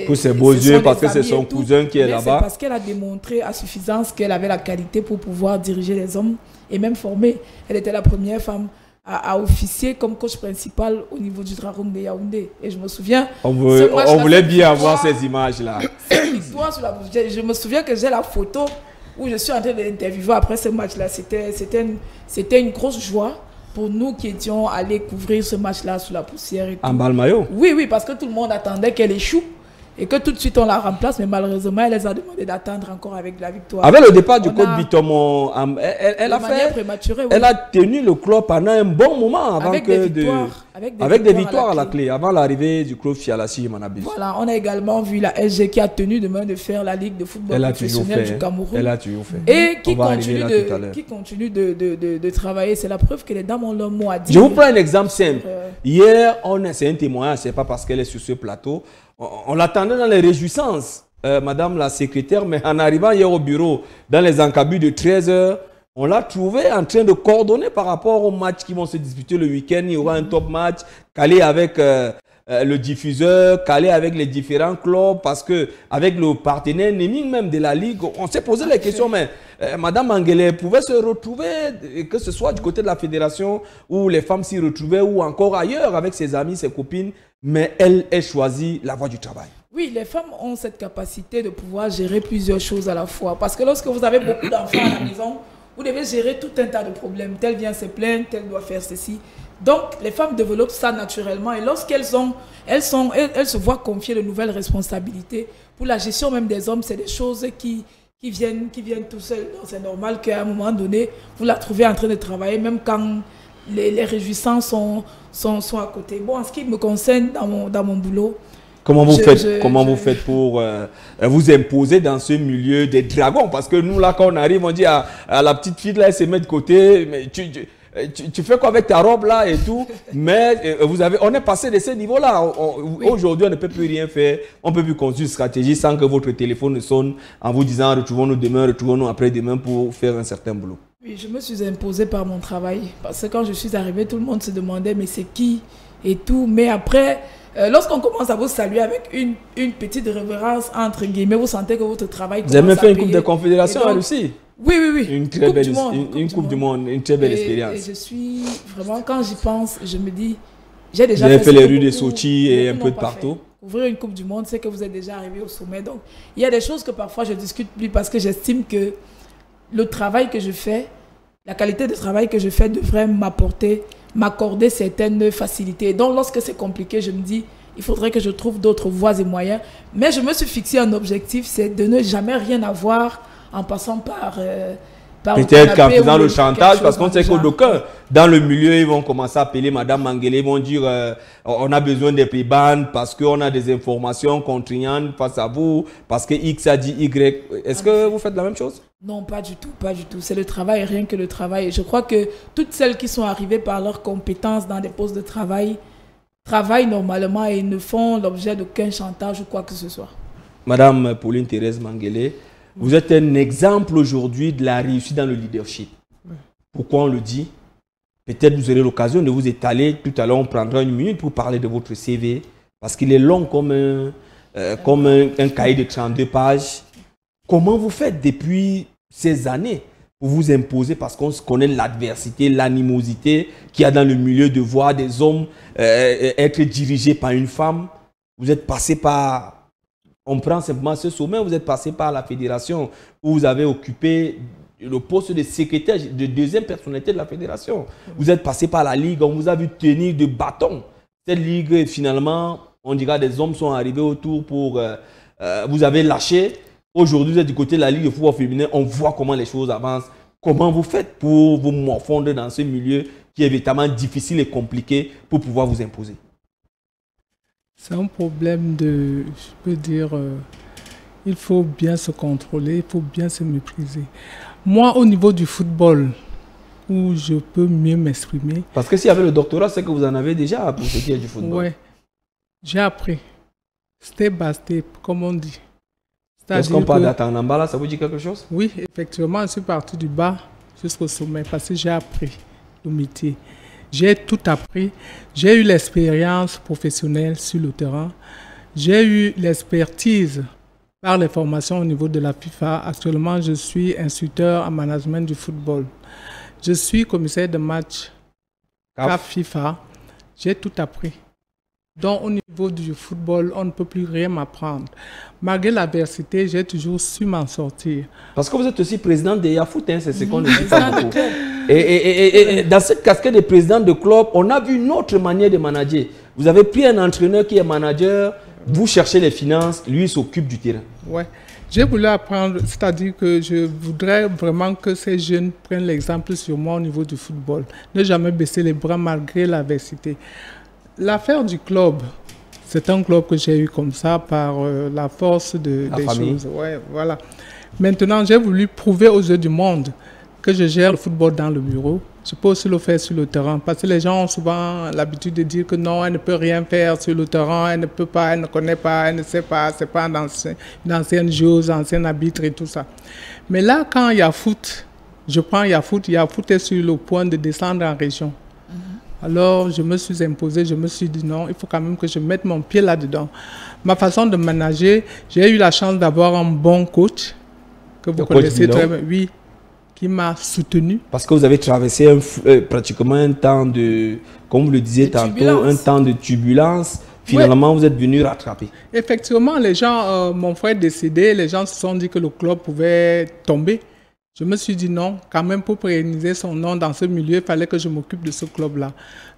Speaker 1: pour ses beaux yeux, parce que c'est son cousin qui est là-bas.
Speaker 3: C'est parce qu'elle a démontré à suffisance qu'elle avait la qualité pour pouvoir diriger les hommes et même former. Elle était la première femme à officier comme coach principal au niveau du Dragon de Yaoundé. Et je me souviens...
Speaker 1: On voulait bien avoir ces images-là.
Speaker 3: Je me souviens que j'ai la photo où je suis en train de l'interviewer après ce match-là. C'était une grosse joie pour nous qui étions allés couvrir ce match-là sous la poussière. Et tout.
Speaker 1: En balle-maillot?
Speaker 3: Oui, parce que tout le monde attendait qu'elle échoue. Et que tout de suite on la remplace, mais malheureusement elle les a demandé d'attendre encore avec la victoire.
Speaker 1: Avec le départ du coach Bitomo, elle a tenu le club pendant un bon moment avant avec des victoires à la clé, avant l'arrivée du club Fialassi Manabi.
Speaker 3: Voilà, on a également vu la SG qui a tenu demain de faire la Ligue de football professionnel du Cameroun.
Speaker 1: Elle a toujours fait.
Speaker 3: Et qui continue de travailler. C'est la preuve que les dames ont leur mot à dire.
Speaker 1: Je vous prends un exemple simple. Hier, c'est un témoignage, c'est pas parce qu'elle est sur ce plateau. On l'attendait dans les réjouissances, madame la secrétaire, mais en arrivant hier au bureau, dans les encabus de 13h, on l'a trouvé en train de coordonner par rapport aux matchs qui vont se disputer le week-end. Il y aura un top match, calé avec le diffuseur, calé avec les différents clubs, parce que avec le partenaire naming même de la Ligue, on s'est posé les questions, mais madame Mangele pouvait se retrouver, que ce soit du côté de la fédération, où les femmes s'y retrouvaient, ou encore ailleurs, avec ses amis, ses copines. Mais elle choisit la voie du travail.
Speaker 3: Oui, les femmes ont cette capacité de pouvoir gérer plusieurs choses à la fois. Parce que lorsque vous avez beaucoup d'enfants à la maison, vous devez gérer tout un tas de problèmes. Telle vient se plaindre, telle doit faire ceci. Donc, les femmes développent ça naturellement. Et lorsqu'elles se voient confier de nouvelles responsabilités, pour la gestion même des hommes, c'est des choses qui viennent tout seules. C'est normal qu'à un moment donné, vous la trouvez en train de travailler, même quand les réjouissances sont à côté. Bon, en ce qui me concerne dans mon boulot,
Speaker 1: comment vous faites pour vous imposer dans ce milieu des dragons? Parce que nous, là, quand on arrive, on dit à la petite fille, là, elle se met de côté, mais tu fais quoi avec ta robe, là, et tout? Mais on est passé de ce niveau-là. Aujourd'hui, on ne peut plus rien faire. On ne peut plus construire une stratégie sans que votre téléphone ne sonne en vous disant retrouvons-nous demain, retrouvons-nous après-demain pour faire un certain boulot.
Speaker 3: Oui, je me suis imposée par mon travail. Parce que quand je suis arrivée, tout le monde se demandait mais c'est qui et tout. Mais après, lorsqu'on commence à vous saluer avec une petite révérence, entre guillemets, vous sentez que votre travail commence à payer.
Speaker 1: Vous avez même fait une Coupe de Confédération à Russie?
Speaker 3: Oui.
Speaker 1: Une très belle Coupe du Monde, une très belle expérience.
Speaker 3: Et je suis vraiment, quand j'y pense, je me dis, j'ai déjà
Speaker 1: fait les rues de Sochi et un peu de partout.
Speaker 3: Ouvrir une Coupe du Monde, c'est que vous êtes déjà arrivé au sommet. Donc, il y a des choses que parfois je ne discute plus parce que j'estime que le travail que je fais, la qualité de travail que je fais devrait m'accorder certaines facilités. Donc, lorsque c'est compliqué, je me dis, il faudrait que je trouve d'autres voies et moyens. Mais je me suis fixé un objectif, c'est de ne jamais rien avoir en passant par
Speaker 1: peut-être qu'en faisant le chantage, parce qu'on sait qu'au d'aucuns, dans le milieu, ils vont commencer à appeler Madame Mangele, ils vont dire on a besoin des PIBAN parce qu'on a des informations contraignantes face à vous, parce que X a dit Y. Est-ce que vous faites la même chose?
Speaker 3: Non, pas du tout. C'est le travail, rien que le travail. Je crois que toutes celles qui sont arrivées par leurs compétences dans des postes de travail travaillent normalement et ne font l'objet d'aucun chantage ou quoi que ce soit.
Speaker 1: Madame Pauline Thérèse Mangele, vous êtes un exemple aujourd'hui de la réussite dans le leadership. Pourquoi on le dit? Peut-être vous aurez l'occasion de vous étaler. Tout à l'heure, on prendra une minute pour parler de votre CV. Parce qu'il est long comme un cahier de 32 pages. Comment vous faites depuis ces années pour vous imposer? Parce qu'on connaît l'adversité, l'animosité qu'il y a dans le milieu de voir des hommes être dirigés par une femme. Vous êtes passé par... On prend simplement ce sommet, vous êtes passé par la fédération où vous avez occupé le poste de secrétaire de deuxième personnalité de la fédération. Vous êtes passé par la ligue, on vous a vu tenir de bâton. Cette ligue, finalement, on dira des hommes sont arrivés autour pour... vous avez lâché. Aujourd'hui, vous êtes du côté de la ligue de football féminin. On voit comment les choses avancent. Comment vous faites pour vous morfondre dans ce milieu qui est véritablement difficile et compliqué pour pouvoir vous imposer?
Speaker 4: C'est un problème de, je peux dire, il faut bien se contrôler, il faut bien se mépriser. Moi, au niveau du football, où je peux mieux m'exprimer...
Speaker 1: Parce que s'il y avait le doctorat, c'est que vous en avez déjà pour ce qui est du football.
Speaker 4: Oui, j'ai appris. Step by step, comme on dit.
Speaker 1: Lorsqu'on parle d'Atanamba, là, ça vous dit quelque chose?
Speaker 4: Oui, effectivement, je suis parti du bas jusqu'au sommet parce que j'ai appris le métier. J'ai tout appris. J'ai eu l'expérience professionnelle sur le terrain. J'ai eu l'expertise par les formations au niveau de la FIFA. Actuellement, je suis instructeur en management du football. Je suis commissaire de match CAF FIFA. J'ai tout appris. Donc, au niveau du football, on ne peut plus rien m'apprendre. Malgré l'adversité, j'ai toujours su m'en sortir.
Speaker 1: Parce que vous êtes aussi président de Yafoot, hein, c'est ce qu'on ne dit pas beaucoup. Et dans cette casquette de président de club, on a vu une autre manière de manager. Vous avez pris un entraîneur qui est manager, vous cherchez les finances, lui il s'occupe du terrain. Ouais.
Speaker 4: J'ai voulu apprendre, c'est-à-dire que je voudrais vraiment que ces jeunes prennent l'exemple sur moi au niveau du football. Ne jamais baisser les bras malgré l'adversité. L'affaire du club, c'est un club que j'ai eu comme ça par la force des choses. Ouais, voilà. Maintenant, j'ai voulu prouver aux yeux du monde que je gère le football dans le bureau. Je peux aussi le faire sur le terrain parce que les gens ont souvent l'habitude de dire que non, elle ne peut rien faire sur le terrain, elle ne peut pas, elle ne connaît pas, elle ne sait pas, c'est pas une ancienne joueuse, ancien arbitre et tout ça. Mais là, quand il y a foot, je prends Yafoot est sur le point de descendre en région. Alors, je me suis imposé, je me suis dit non, il faut quand même que je mette mon pied là-dedans. Ma façon de manager, j'ai eu la chance d'avoir un bon coach, que vous connaissez très bien, oui, qui m'a soutenu.
Speaker 1: Parce que vous avez traversé pratiquement un temps de, comme vous le disiez tantôt, un temps de turbulence. Finalement, vous êtes venu rattraper.
Speaker 4: Effectivement, les gens, mon frère est décédé, les gens se sont dit que le club pouvait tomber. Je me suis dit non, quand même pour pérenniser son nom dans ce milieu, il fallait que je m'occupe de ce club-là.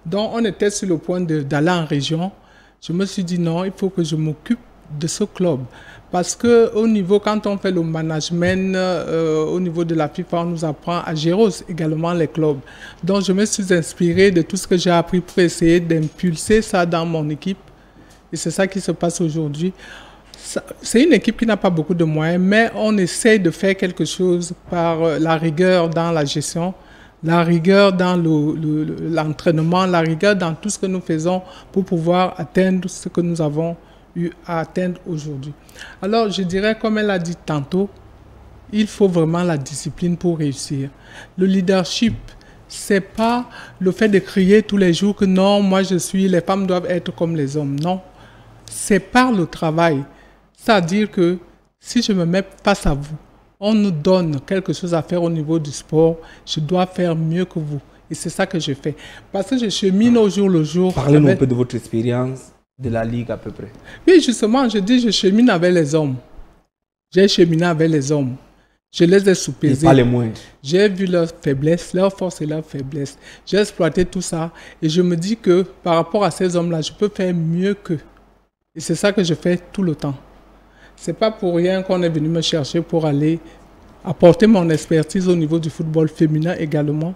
Speaker 4: Donc on était sur le point d'aller en région. Je me suis dit non, il faut que je m'occupe de ce club. Parce qu'au niveau, quand on fait le management, au niveau de la FIFA, on nous apprend à gérer également les clubs. Donc je me suis inspiré de tout ce que j'ai appris pour essayer d'impulser ça dans mon équipe. Et c'est ça qui se passe aujourd'hui. C'est une équipe qui n'a pas beaucoup de moyens, mais on essaie de faire quelque chose par la rigueur dans la gestion, la rigueur dans l'entraînement, la rigueur dans tout ce que nous faisons pour pouvoir atteindre ce que nous avons eu à atteindre aujourd'hui. Alors, je dirais, comme elle a dit tantôt, il faut vraiment la discipline pour réussir. Le leadership, c'est pas le fait de crier tous les jours que non, moi je suis, les femmes doivent être comme les hommes. Non, c'est par le travail. C'est-à-dire que si je me mets face à vous, on nous donne quelque chose à faire au niveau du sport, je dois faire mieux que vous. Et c'est ça que je fais. Parce que je chemine au jour le jour.
Speaker 1: Parlez-nous un peu de votre expérience de la Ligue à peu près.
Speaker 4: Oui, justement, je dis je chemine avec les hommes. J'ai cheminé avec les hommes. Je les ai soupesés.
Speaker 1: Et pas les moindres.
Speaker 4: J'ai vu leurs faiblesses, leurs forces et leurs faiblesses. J'ai exploité tout ça. Et je me dis que par rapport à ces hommes-là, je peux faire mieux qu'eux. Et c'est ça que je fais tout le temps. C'est pas pour rien qu'on est venu me chercher pour aller apporter mon expertise au niveau du football féminin également.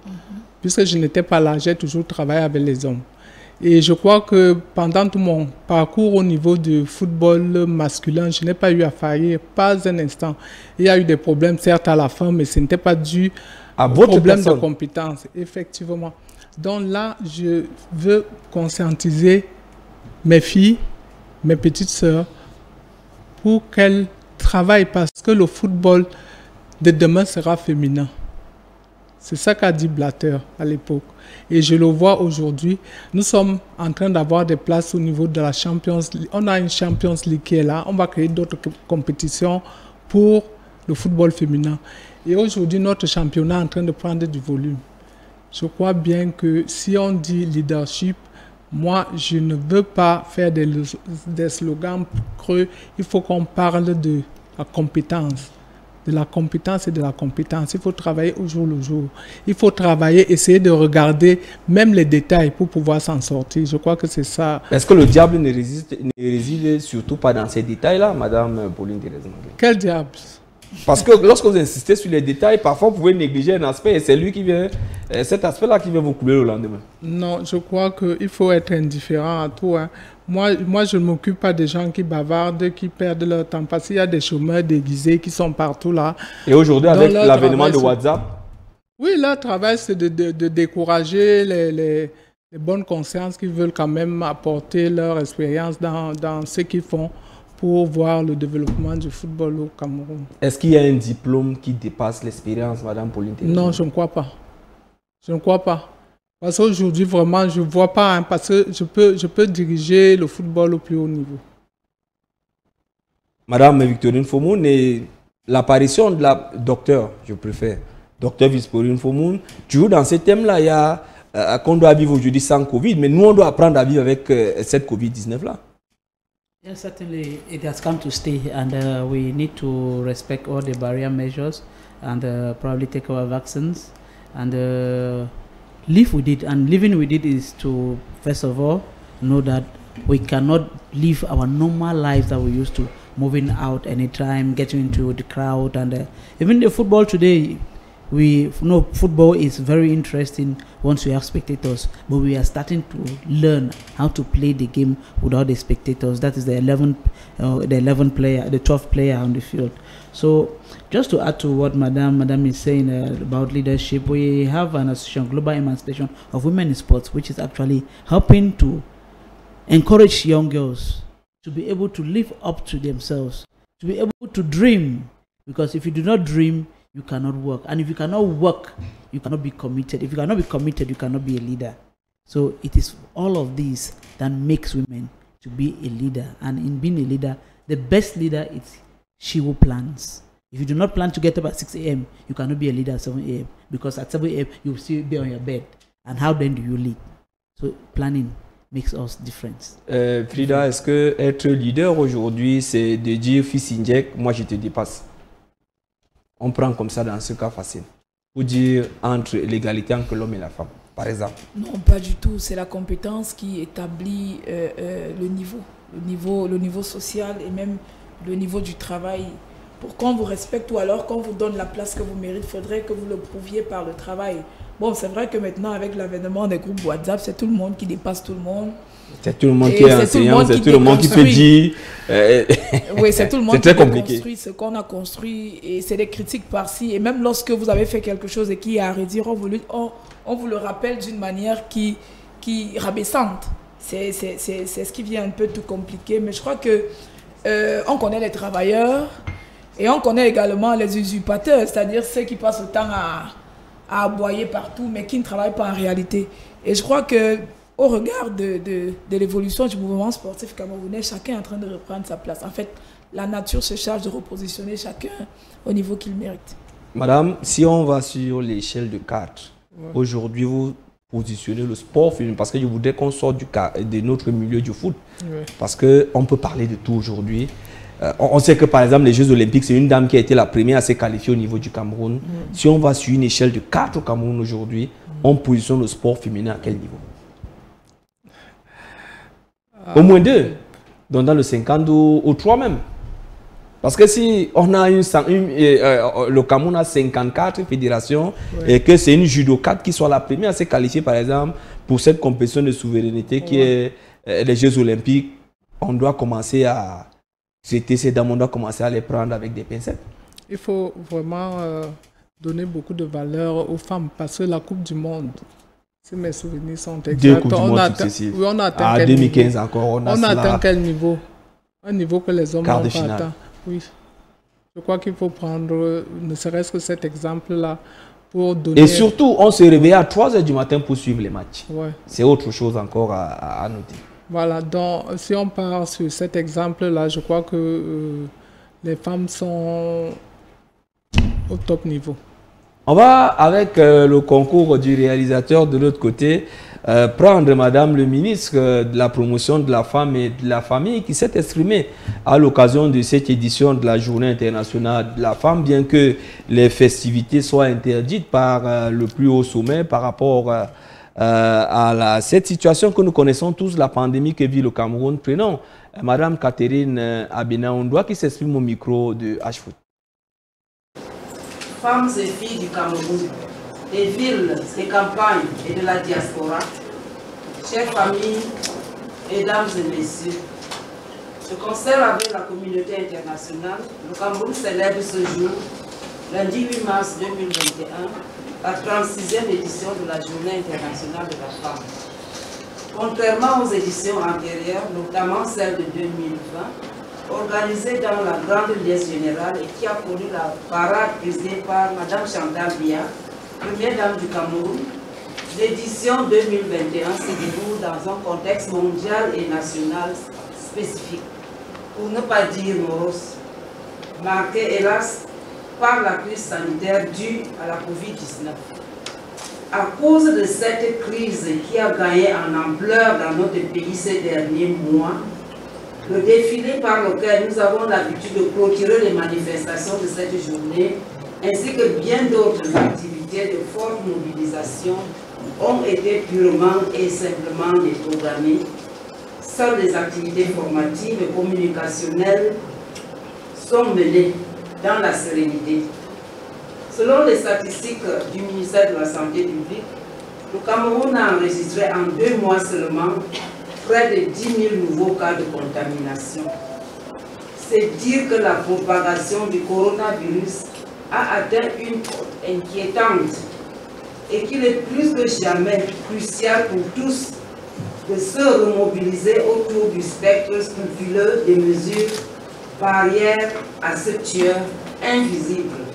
Speaker 4: Puisque je n'étais pas là, j'ai toujours travaillé avec les hommes. Et je crois que pendant tout mon parcours au niveau du football masculin, je n'ai pas eu à faillir, pas un instant. Il y a eu des problèmes, certes, à la fin, mais ce n'était pas dû
Speaker 1: à votre
Speaker 4: problème
Speaker 1: personne.
Speaker 4: de compétence, effectivement. Donc là, je veux conscientiser mes filles, mes petites sœurs, pour qu'elles travaillent parce que le football de demain sera féminin. C'est ça qu'a dit Blatter à l'époque. Et je le vois aujourd'hui. Nous sommes en train d'avoir des places au niveau de la Champions League. On a une Champions League qui est là. On va créer d'autres compétitions pour le football féminin. Et aujourd'hui, notre championnat est en train de prendre du volume. Je crois bien que si on dit leadership, moi, je ne veux pas faire des slogans creux. Il faut qu'on parle de la compétence. De la compétence et de la compétence. Il faut travailler au jour le jour. Il faut travailler, essayer de regarder même les détails pour pouvoir s'en sortir. Je crois que c'est ça.
Speaker 1: Est-ce que le diable ne réside surtout pas dans ces détails-là, Madame Pauline Thérèse Mangué?
Speaker 4: Quel diable?
Speaker 1: Parce que lorsque vous insistez sur les détails, parfois vous pouvez négliger un aspect et c'est lui qui vient, cet aspect-là qui vient vous couler le lendemain.
Speaker 4: Non, je crois qu'il faut être indifférent à tout. Hein. Moi, je ne m'occupe pas des gens qui bavardent, qui perdent leur temps. Parce qu'il y a des chômeurs déguisés qui sont partout là.
Speaker 1: Et aujourd'hui, avec l'avènement de WhatsApp?
Speaker 4: Oui, leur travail, c'est de décourager les bonnes consciences qui veulent quand même apporter leur expérience dans ce qu'ils font pour voir le développement du football au Cameroun. Est-ce
Speaker 1: qu'il y a un diplôme qui dépasse l'expérience, Madame Pauline Thérèse?
Speaker 4: Non, je ne crois pas. Je ne crois pas. Parce qu'aujourd'hui, vraiment, je ne vois pas, hein, parce que je peux diriger le football au plus haut niveau.
Speaker 1: Madame Victorine Fomoun, et l'apparition de la docteur, je préfère, docteur Victorine Fomoun, toujours dans ce thème-là, il y a qu'on doit vivre aujourd'hui sans Covid, mais nous, on doit apprendre à vivre avec cette Covid-19-là.
Speaker 2: Yes, certainly it has come to stay, and we need to respect all the barrier measures and probably take our vaccines and live with it. And living with it is to, first of all, know that we cannot live our normal lives that we used to, moving out anytime, getting into the crowd, and even the football today. We know football is very interesting once we have spectators, but we are starting to learn how to play the game without the spectators. That is the 11th player, the 12th player on the field. So, just to add to what Madame is saying about leadership, we have an association, Global Emancipation of Women in Sports, which is actually helping to encourage young girls to be able to live up to themselves, to be able to dream. Because if you do not dream, you cannot work. And if you cannot work, you cannot be committed. If you cannot be committed, you cannot be a leader. So it is all of these that makes women to be a leader. And in being a leader, the best leader is she who plans. If you do not plan to get up at 6 a.m., you cannot be a leader at 7 a.m. Because at 7 a.m., you will still be on your bed. And how then do you lead? So planning makes us difference.
Speaker 1: Frida, est-ce que être leader aujourd'hui, c'est de dire, fils Indjek, moi je te dépasse? On prend comme ça dans ce cas facile. Pour dire entre l'égalité entre l'homme et la femme, par exemple.
Speaker 3: Non, pas du tout. C'est la compétence qui établit le niveau social et même le niveau du travail. Pour qu'on vous respecte ou alors qu'on vous donne la place que vous méritez, il faudrait que vous le prouviez par le travail. Bon, c'est vrai que maintenant, avec l'avènement des groupes WhatsApp, c'est tout le monde qui dépasse tout le monde.
Speaker 1: C'est tout le monde qui est enseignant, c'est tout le monde qui peut dire.
Speaker 3: Oui, c'est tout le monde qui
Speaker 1: très
Speaker 3: peut
Speaker 1: compliqué.
Speaker 3: Construire ce qu'on a construit et c'est des critiques par-ci. Et même lorsque vous avez fait quelque chose et qui est à redire, on vous le rappelle d'une manière qui rabaissante. C'est ce qui vient un peu tout compliquer. Mais je crois que on connaît les travailleurs et on connaît également les usurpateurs, c'est-à-dire ceux qui passent le temps à aboyer partout, mais qui ne travaillent pas en réalité. Et je crois que au regard de l'évolution du mouvement sportif camerounais, chacun est en train de reprendre sa place. En fait, la nature se charge de repositionner chacun au niveau qu'il mérite.
Speaker 1: Madame, si on va sur l'échelle de 4, aujourd'hui vous positionnez le sport féminin, parce que je voudrais qu'on sorte de notre milieu du foot, parce qu'on peut parler de tout aujourd'hui. On sait que par exemple les Jeux Olympiques, c'est une dame qui a été la première à se qualifier au niveau du Cameroun. Si on va sur une échelle de 4 au Cameroun aujourd'hui, on positionne le sport féminin à quel niveau? Au moins 2, donc dans le 50 ou 3 même. Parce que si on a le Cameroun a 54 fédérations et que c'est une judo 4 qui soit la première à se qualifier par exemple pour cette compétition de souveraineté qui est les Jeux Olympiques, on doit commencer à traiter ces dames, on doit commencer à les prendre avec des pincettes.
Speaker 4: Il faut vraiment donner beaucoup de valeur aux femmes parce que la Coupe du Monde, si mes souvenirs sont exacts,
Speaker 1: 2 Coupes du Monde successives.
Speaker 4: Oui, on a atteint
Speaker 1: quel 2015 niveau? Encore, on a
Speaker 4: atteint quel niveau? Un niveau que les hommes
Speaker 1: n'ont
Speaker 4: pas atteint. Oui. Je crois qu'il faut prendre ne serait-ce que cet exemple-là pour donner...
Speaker 1: Et surtout, on se réveille à 3 h du matin pour suivre les matchs.
Speaker 4: Ouais.
Speaker 1: C'est autre chose encore à noter.
Speaker 4: Voilà, donc si on part sur cet exemple-là, je crois que les femmes sont au top niveau.
Speaker 1: On va, avec le concours du réalisateur de l'autre côté, prendre Madame le ministre de la promotion de la femme et de la famille qui s'est exprimée à l'occasion de cette édition de la Journée internationale de la femme, bien que les festivités soient interdites par le plus haut sommet par rapport à cette situation que nous connaissons tous, la pandémie que vit le Cameroun. Prenons Madame Catherine Abena-Ondoa qui s'exprime au micro de H-Foot.
Speaker 5: Femmes et filles du Cameroun, des villes, des campagnes et de la diaspora, chères familles, mesdames et messieurs, de concert avec la communauté internationale, le Cameroun célèbre ce jour, lundi 8 mars 2021, la 36e édition de la Journée internationale de la femme. Contrairement aux éditions antérieures, notamment celle de 2020, organisée dans la grande liesse générale et qui a connu la parade présidée par Mme Chantal Biya, première dame du Cameroun, l'édition 2021 se déroule dans un contexte mondial et national spécifique, pour ne pas dire morose, marqué hélas par la crise sanitaire due à la Covid-19. À cause de cette crise qui a gagné en ampleur dans notre pays ces derniers mois, le défilé par lequel nous avons l'habitude de clôturer les manifestations de cette journée, ainsi que bien d'autres activités de forte mobilisation, ont été purement et simplement déprogrammées. Seules les activités formatives et communicationnelles sont menées dans la sérénité. Selon les statistiques du ministère de la Santé publique, le Cameroun a enregistré en 2 mois seulement près de 10 000 nouveaux cas de contamination. C'est dire que la propagation du coronavirus a atteint une cote inquiétante et qu'il est plus que jamais crucial pour tous de se remobiliser autour du spectre scrupuleux des mesures barrières à ce tueur invisible.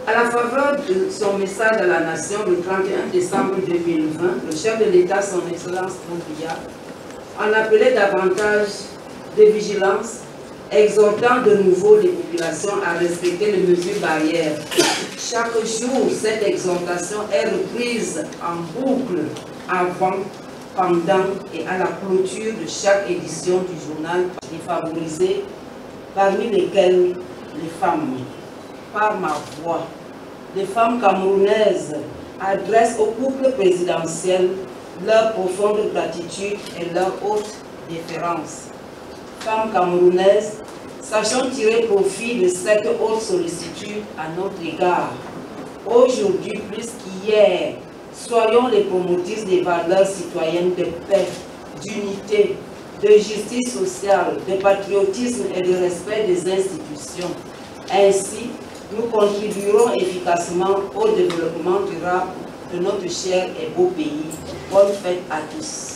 Speaker 5: À la faveur de son message à la nation le 31 décembre 2020, le chef de l'État, son Excellence Paul Biya, en appelait davantage de vigilance, exhortant de nouveau les populations à respecter les mesures barrières. Chaque jour, cette exhortation est reprise en boucle avant, pendant et à la clôture de chaque édition du journal défavorisé, parmi lesquelles les femmes. Par ma voix, les femmes camerounaises adressent au couple présidentiel leur profonde gratitude et leur haute déférence. Femmes camerounaises, sachons tirer profit de cette haute sollicitude à notre égard. Aujourd'hui plus qu'hier, soyons les promotrices des valeurs citoyennes de paix, d'unité, de justice sociale, de patriotisme et de respect des institutions. Ainsi, nous contribuerons efficacement au développement durable de notre cher et beau pays. Bonne fête à tous.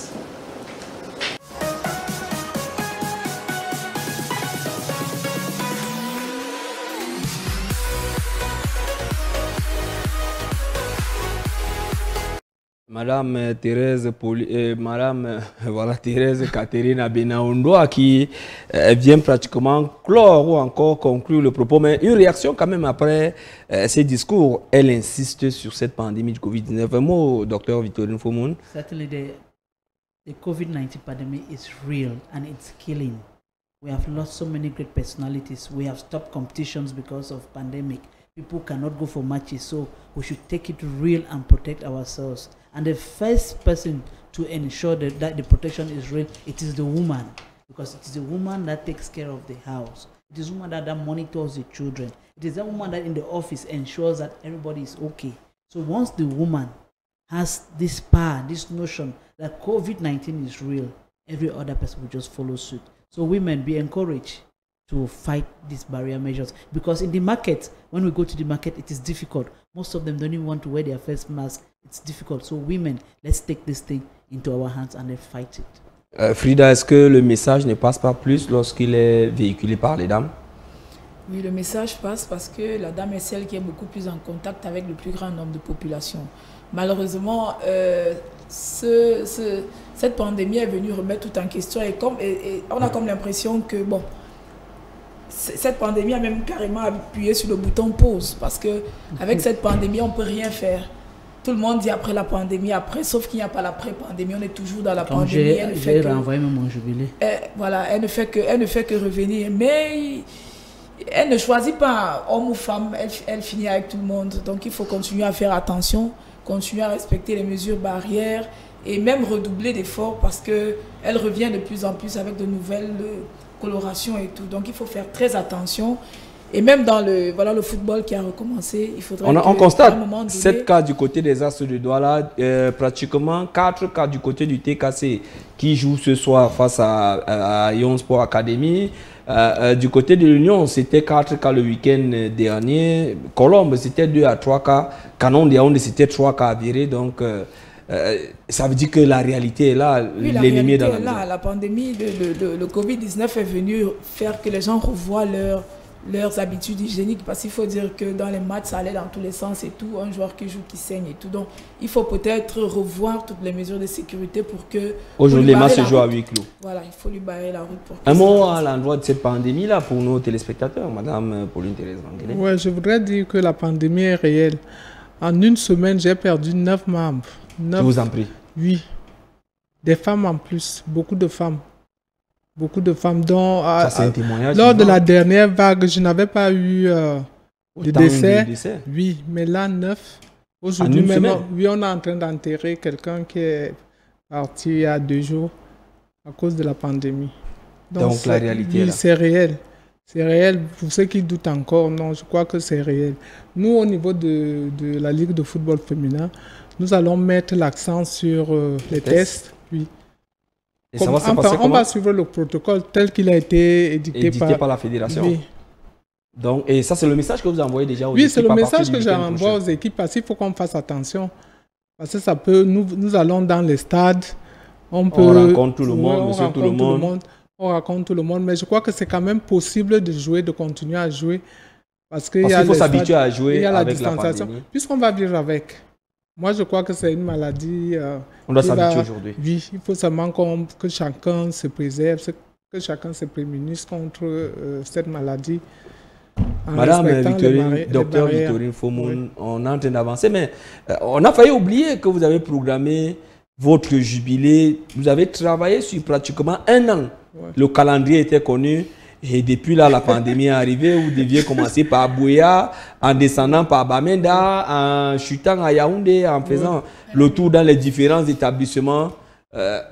Speaker 1: Madame Thérèse Thérèse Catherine Abena-Ondoa qui vient pratiquement clore ou encore conclure le propos, mais une réaction quand même après ces discours. Elle insiste sur cette pandémie du Covid-19. Un mot, docteur Victorine Fomoun.
Speaker 2: Certainly the COVID-19 pandemic is real and it's killing. We have lost so many great personalities. We have stopped competitions because of pandemic. People cannot go for matches, so we should take it real and protect ourselves. And the first person to ensure that the protection is real, it is the woman, because it is the woman that takes care of the house. It is the woman that monitors the children. It is the woman that in the office ensures that everybody is okay. So once the woman has this power, this notion that COVID-19 is real, every other person will just follow suit. So women, be encouraged to fight these barrier measures, because in the market, when we go to the market, it is difficult. Most of them don't even want to wear their face mask. It's difficult. So women, let's take this thing into our hands and then fight it.
Speaker 1: Frida, est-ce que le message ne passe pas plus lorsqu'il est véhiculé par les dames?
Speaker 3: Oui, le message passe parce que la dame est celle qui est beaucoup plus en contact avec le plus grand nombre de populations. Malheureusement, cette pandémie est venue remettre tout en question et on a comme l'impression que, bon, cette pandémie a même carrément appuyé sur le bouton pause parce qu'avec cette pandémie, on ne peut rien faire. Tout le monde dit après la pandémie, sauf qu'il n'y a pas l'après-pandémie, on est toujours dans la pandémie.
Speaker 2: J'ai renvoyé même mon jubilé.
Speaker 3: Voilà, elle ne fait que revenir. Mais elle ne choisit pas homme ou femme, elle finit avec tout le monde. Donc il faut continuer à faire attention, continuer à respecter les mesures barrières et même redoubler d'efforts parce qu'elle revient de plus en plus avec de nouvelles colorations et tout. Donc il faut faire très attention. Et même dans le football qui a recommencé, il faudrait
Speaker 1: on constate 7 cas du côté des As de Douala, pratiquement 4 cas du côté du TKC qui joue ce soir face à Lyon Sport Academy. Du côté de l'Union, c'était 4 cas le week-end dernier. Colombe, c'était 2 à 3 cas. Canon de Yaoundé, c'était 3 cas à virer. Donc, ça veut dire que la réalité est là.
Speaker 3: Oui, l'ennemi est dans la maison. La pandémie, le Covid-19 est venu faire que les gens revoient leurs habitudes hygiéniques, parce qu'il faut dire que dans les matchs, ça allait dans tous les sens et tout, un joueur qui joue, qui saigne et tout. Donc, il faut peut-être revoir toutes les mesures de sécurité pour que...
Speaker 1: Aujourd'hui, les matchs se jouent à huis clos.
Speaker 3: Voilà, il faut lui barrer la route pour...
Speaker 1: Un mot à l'endroit de cette pandémie-là pour nos téléspectateurs, Madame Pauline-Thérèse Wanguélé.
Speaker 4: Oui, je voudrais dire que la pandémie est réelle. En une semaine, j'ai perdu 9 membres. 9,
Speaker 1: je vous en prie.
Speaker 4: Oui. Des femmes en plus, beaucoup de femmes. Beaucoup de femmes dont lors de la dernière vague, je n'avais pas eu de décès. Oui, mais là, 9. Aujourd'hui même, oui, on est en train d'enterrer quelqu'un qui est parti il y a 2 jours à cause de la pandémie.
Speaker 1: Donc la réalité est là.
Speaker 4: C'est réel. C'est réel. Pour ceux qui doutent encore, non, je crois que c'est réel. Nous, au niveau de la Ligue de football féminin, nous allons mettre l'accent sur les tests. Oui. On va suivre le protocole tel qu'il a été édicté
Speaker 1: par la fédération.
Speaker 4: Oui.
Speaker 1: Donc, et ça, c'est le message que vous envoyez déjà aux
Speaker 4: équipes.
Speaker 1: Oui,
Speaker 4: c'est le message que j'envoie aux équipes parce qu'il faut qu'on fasse attention. Parce que ça peut, nous allons dans les stades, on
Speaker 1: rencontre tout le monde, monsieur tout le monde.
Speaker 4: On raconte tout le monde, mais je crois que c'est quand même possible de jouer, de continuer à jouer. Parce qu'il
Speaker 1: faut s'habituer à jouer avec la pandémie.
Speaker 4: Puisqu'on va vivre avec. Moi, je crois que c'est une maladie...
Speaker 1: on doit s'habituer aujourd'hui.
Speaker 4: Oui, il faut seulement que chacun se préserve, que chacun se prémunisse contre cette maladie.
Speaker 1: Madame Victorine, docteur Victorine Fomoun, oui. On est en train d'avancer, mais on a failli oublier que vous avez programmé votre jubilé. Vous avez travaillé sur pratiquement 1 an. Ouais. Le calendrier était connu. Et depuis là, la pandémie est arrivée. Vous deviez commencer par Bouya, en descendant par Bamenda, en chutant à Yaoundé, en faisant le tour dans les différents établissements.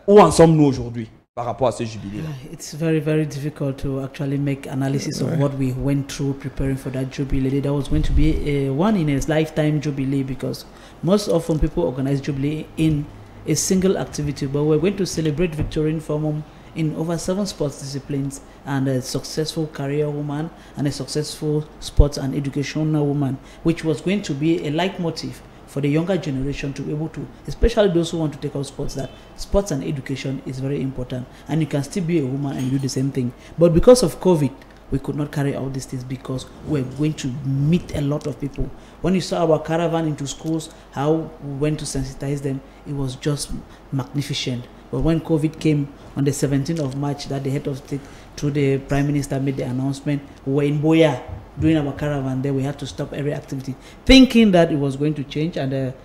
Speaker 1: Où en sommes-nous aujourd'hui par rapport à ce jubilé-là?
Speaker 2: It's very, very difficult to actually make analysis of what we went through preparing for that jubilee. That was going to be one in a lifetime jubilee because most often people organize jubilee in a single activity. But we're going to celebrate Victorine Fomoun in over 7 sports disciplines and a successful career woman and a successful sports and educational woman, which was going to be a leitmotif for the younger generation to be able to, especially those who want to take up sports, that sports and education is very important. And you can still be a woman and do the same thing. But because of COVID, we could not carry out these things because we're going to meet a lot of people. When you saw our caravan into schools, how we went to sensitize them, it was just magnificent. But when COVID came on the 17th of March, that the head of state, through the Prime Minister, made the announcement, we were in Boya doing our caravan there. We had to stop every activity, thinking that it was going to change. And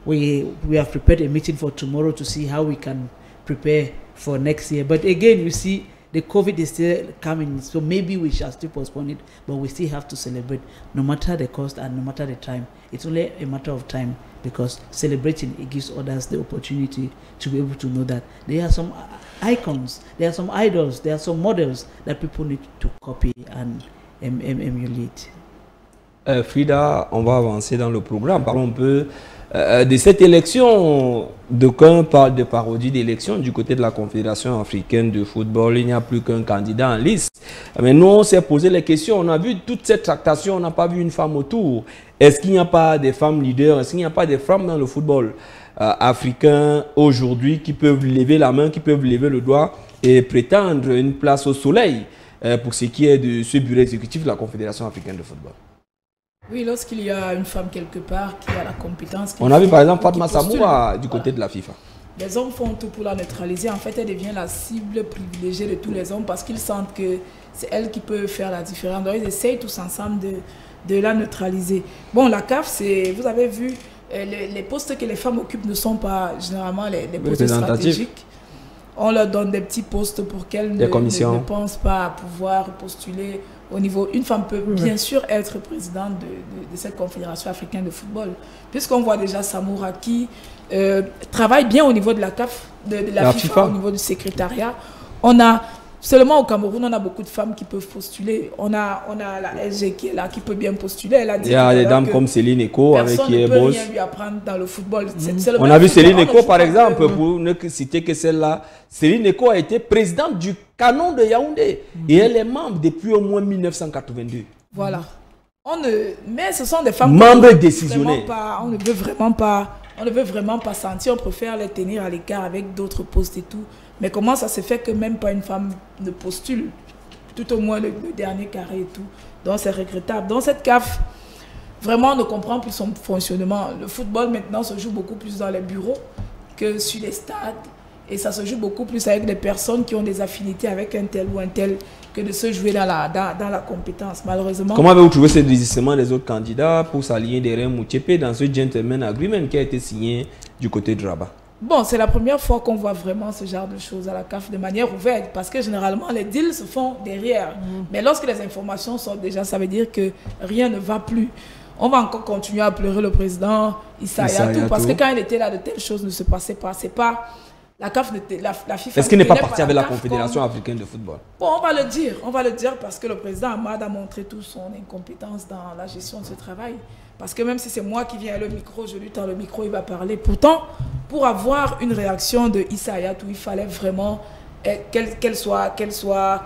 Speaker 2: we have prepared a meeting for tomorrow to see how we can prepare for next year. But again, you see, the COVID is still coming, so maybe we shall still postpone it, but we still have to celebrate, no matter the cost and no matter the time. It's only a matter of time, because celebrating, it gives others the opportunity to be able to know that there are some icons, there are some idols, there are some models that people need to copy and emulate.
Speaker 1: Frida, on va avancer dans le programme. Parlons un peu de cette élection. D'aucuns parlent de parodie d'élection du côté de la Confédération africaine de football. Il n'y a plus qu'un candidat en liste. Mais nous, on s'est posé les questions. On a vu toute cette tractation. On n'a pas vu une femme autour. Est-ce qu'il n'y a pas des femmes leaders? Est-ce qu'il n'y a pas des femmes dans le football africain aujourd'hui qui peuvent lever la main, qui peuvent lever le doigt et prétendre une place au soleil? pour ce qui est de ce bureau exécutif de la Confédération africaine de football.
Speaker 3: Oui, lorsqu'il y a une femme quelque part qui a la compétence.
Speaker 1: On a vu par exemple Fatma Samoura du côté de la FIFA.
Speaker 3: Les hommes font tout pour la neutraliser. En fait, elle devient la cible privilégiée de tous les hommes parce qu'ils sentent que c'est elle qui peut faire la différence. Donc, ils essayent tous ensemble de la neutraliser. Bon, la CAF, vous avez vu, les postes que les femmes occupent ne sont pas généralement les postes stratégiques. On leur donne des petits postes pour qu'elles ne pensent pas à pouvoir postuler au niveau. Une femme peut bien sûr être présidente de cette confédération africaine de football, puisqu'on voit déjà Samoura qui travaille bien au niveau de la CAF, de la FIFA, au niveau du secrétariat. On a seulement au Cameroun, on a beaucoup de femmes qui peuvent postuler. On a la SG qui est là, qui peut bien postuler. Elle a dit, il y a des dames comme Céline Eko avec qui est boss. Personne ne peut rien lui apprendre dans le football.
Speaker 1: On a vu Céline Eko par exemple, pour ne citer que celle-là. Céline Eko a été présidente du Canon de Yaoundé et elle est membre depuis au moins 1982.
Speaker 3: Voilà. Mais ce sont des femmes
Speaker 1: membres décisionnaires.
Speaker 3: On ne veut vraiment pas sentir. On préfère les tenir à l'écart avec d'autres postes et tout. Mais comment ça se fait que même pas une femme ne postule, tout au moins le dernier carré et tout. Donc c'est regrettable. Dans cette CAF, vraiment on ne comprend plus son fonctionnement. Le football maintenant se joue beaucoup plus dans les bureaux que sur les stades. Et ça se joue beaucoup plus avec des personnes qui ont des affinités avec un tel ou un tel que de se jouer dans la compétence, malheureusement.
Speaker 1: Comment avez-vous trouvé ce désistement des autres candidats pour s'aligner derrière Moutchepé dans ce gentleman agreement qui a été signé du côté de Rabat?
Speaker 3: Bon, c'est la première fois qu'on voit vraiment ce genre de choses à la CAF de manière ouverte, parce que généralement les deals se font derrière. Mais lorsque les informations sortent déjà, ça veut dire que rien ne va plus. On va encore continuer à pleurer le président Issa Hayatou, parce que quand il était là, de telles choses ne se passaient pas. C'est pas la CAF, la FIFA.
Speaker 1: Est-ce qu'il n'est pas parti avec la Confédération africaine de football?
Speaker 3: Bon, on va le dire parce que le président Ahmad a montré toute son incompétence dans la gestion de ce travail. Parce que même si c'est moi qui viens à le micro, je lui tends le micro, il va parler. Pourtant, pour avoir une réaction de Issa Hayatou, il fallait vraiment qu'elle soit